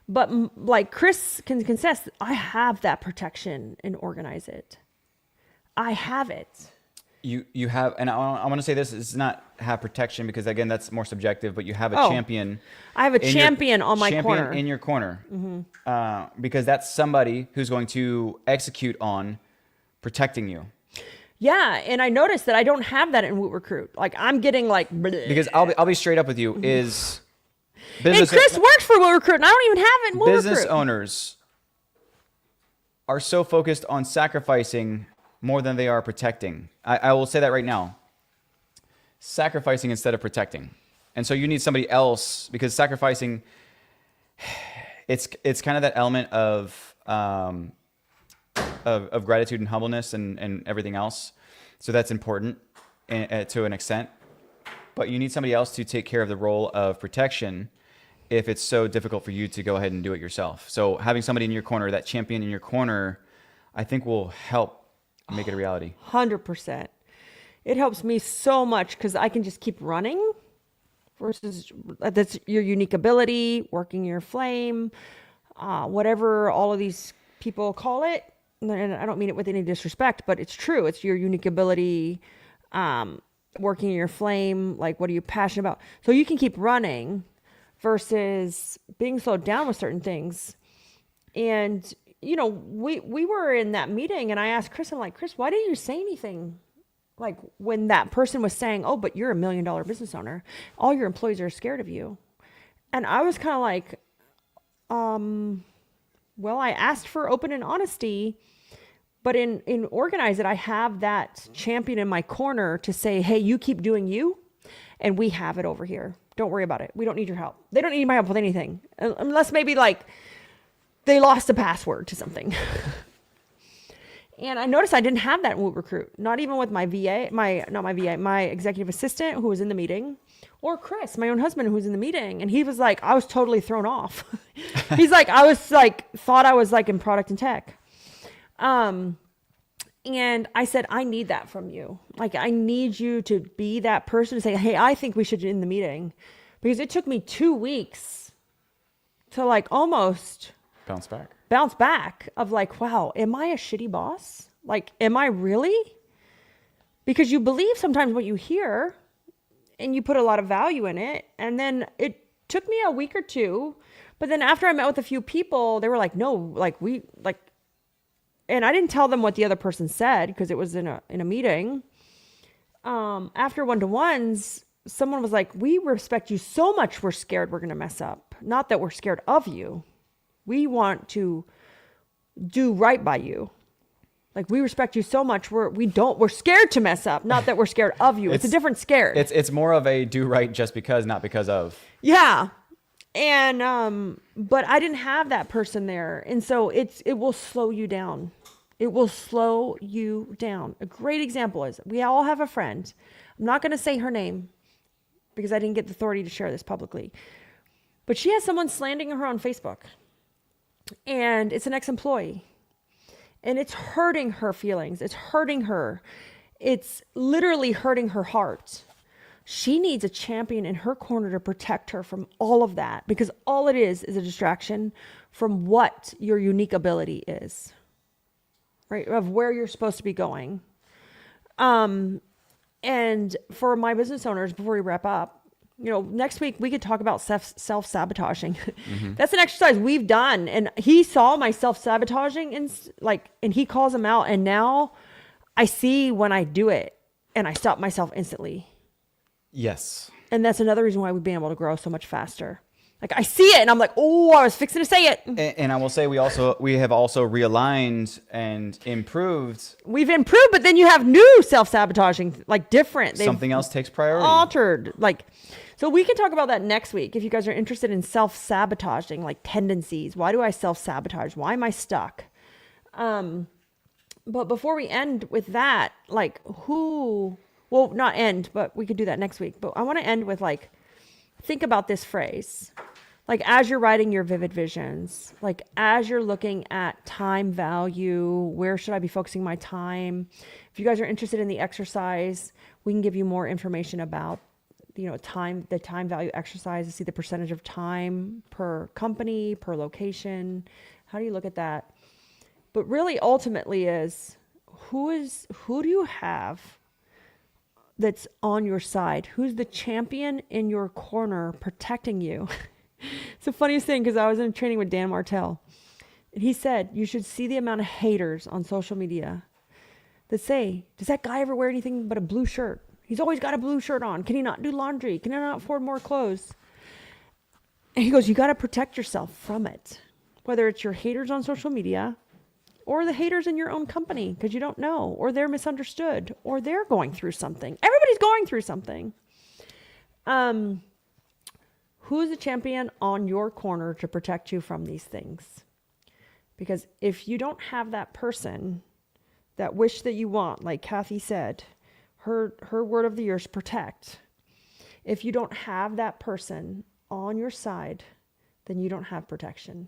But like Chris can contest, I have that protection and Organize It. I have it. You have, and I want to say this, it's not have protection, because again, that's more subjective, but you have a champion. I have a champion on my corner. In your corner. Mm-hmm. Because that's somebody who's going to execute on protecting you. Yeah, and I noticed that I don't have that in Woot Recruit. Like, I'm getting like... bleh. Because I'll be straight up with you, is... and Chris works for Woot Recruit, and I don't even have it in Woot Recruit. Business owners are so focused on sacrificing more than they are protecting. I will say that right now. Sacrificing instead of protecting. And so you need somebody else, because sacrificing, it's kind of that element of gratitude and humbleness and everything else. So that's important to an extent. But you need somebody else to take care of the role of protection if it's so difficult for you to go ahead and do it yourself. So having somebody in your corner, that champion in your corner, I think will help make it a reality. 100%. It helps me so much, because I can just keep running versus that's your unique ability, working your flame, whatever all of these people call it. And I don't mean it with any disrespect, but it's true. It's your unique ability, working your flame. Like, what are you passionate about? So you can keep running versus being slowed down with certain things. And, we were in that meeting, and I asked Chris, I'm like, Chris, why didn't you say anything? Like, when that person was saying, oh, but you're $1 million business owner. All your employees are scared of you. And I was kind of like, well, I asked for open and honesty, but in Organize It, I have that champion in my corner to say, hey, you keep doing you, and we have it over here. Don't worry about it. We don't need your help. They don't need my help with anything, unless maybe like they lost a password to something. And I noticed I didn't have that in Woot Recruit, not even with my my executive assistant who was in the meeting, or Chris, my own husband, who was in the meeting. And he was like, I was totally thrown off. He's like, thought I was like in product and tech. And I said, I need that from you. Like, I need you to be that person to say, hey, I think we should in the meeting, because it took me 2 weeks to like almost bounce back of like, wow, am I a shitty boss? Like, am I really? because you believe sometimes what you hear and you put a lot of value in it. And then it took me a week or two, but then after I met with a few people, they were like, no, like and I didn't tell them what the other person said because it was in a meeting. After one-to-ones, someone was like, we respect you so much. We're scared we're going to mess up. Not that we're scared of you. We want to do right by you. Like, we respect you so much. We're scared to mess up. Not that we're scared of you. It's a different scared. It's more of a do right just because, not because of. Yeah. And, but I didn't have that person there. And so it will slow you down. It will slow you down. A great example is we all have a friend. I'm not going to say her name because I didn't get the authority to share this publicly, but she has someone slandering her on Facebook, and it's an ex-employee, and it's hurting her feelings. It's hurting her. It's literally hurting her heart. She needs a champion in her corner to protect her from all of that, because all it is a distraction from what your unique ability is, right? Of where you're supposed to be going. And for my business owners, before we wrap up, next week we could talk about self-sabotaging. Mm-hmm. That's an exercise we've done. And he saw my self-sabotaging and he calls them out. And now I see when I do it and I stop myself instantly. Yes. And that's another reason why we've been able to grow so much faster. Like, I see it and I'm like, oh, I was fixing to say it. And I will say we have also realigned and improved. We've improved, but then you have new self-sabotaging, like different. Something else takes priority. Altered. So we can talk about that next week if you guys are interested in self-sabotaging, like tendencies. Why do I self-sabotage? Why am I stuck? But before we end with that, not end, but we could do that next week. But I want to end with think about this phrase. As you're writing your vivid visions, as you're looking at time value, where should I be focusing my time? If you guys are interested in the exercise, we can give you more information about, the time value exercise to see the percentage of time per company, per location. How do you look at that? But really ultimately is who do you have that's on your side? Who's the champion in your corner protecting you? It's the funniest thing, because I was in a training with Dan Martell, and he said, you should see the amount of haters on social media that say, does that guy ever wear anything but a blue shirt? He's always got a blue shirt on. Can he not do laundry? Can he not afford more clothes? And he goes, you got to protect yourself from it. Whether it's your haters on social media or the haters in your own company, because you don't know, or they're misunderstood, or they're going through something. Everybody's going through something. Who's a champion on your corner to protect you from these things? Because if you don't have that person, that wish that you want, like Kathy said, her word of the year is protect. If you don't have that person on your side, then you don't have protection.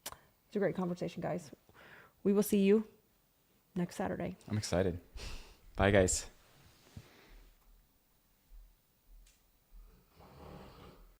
It's a great conversation, guys. We will see you next Saturday. I'm excited. Bye, guys.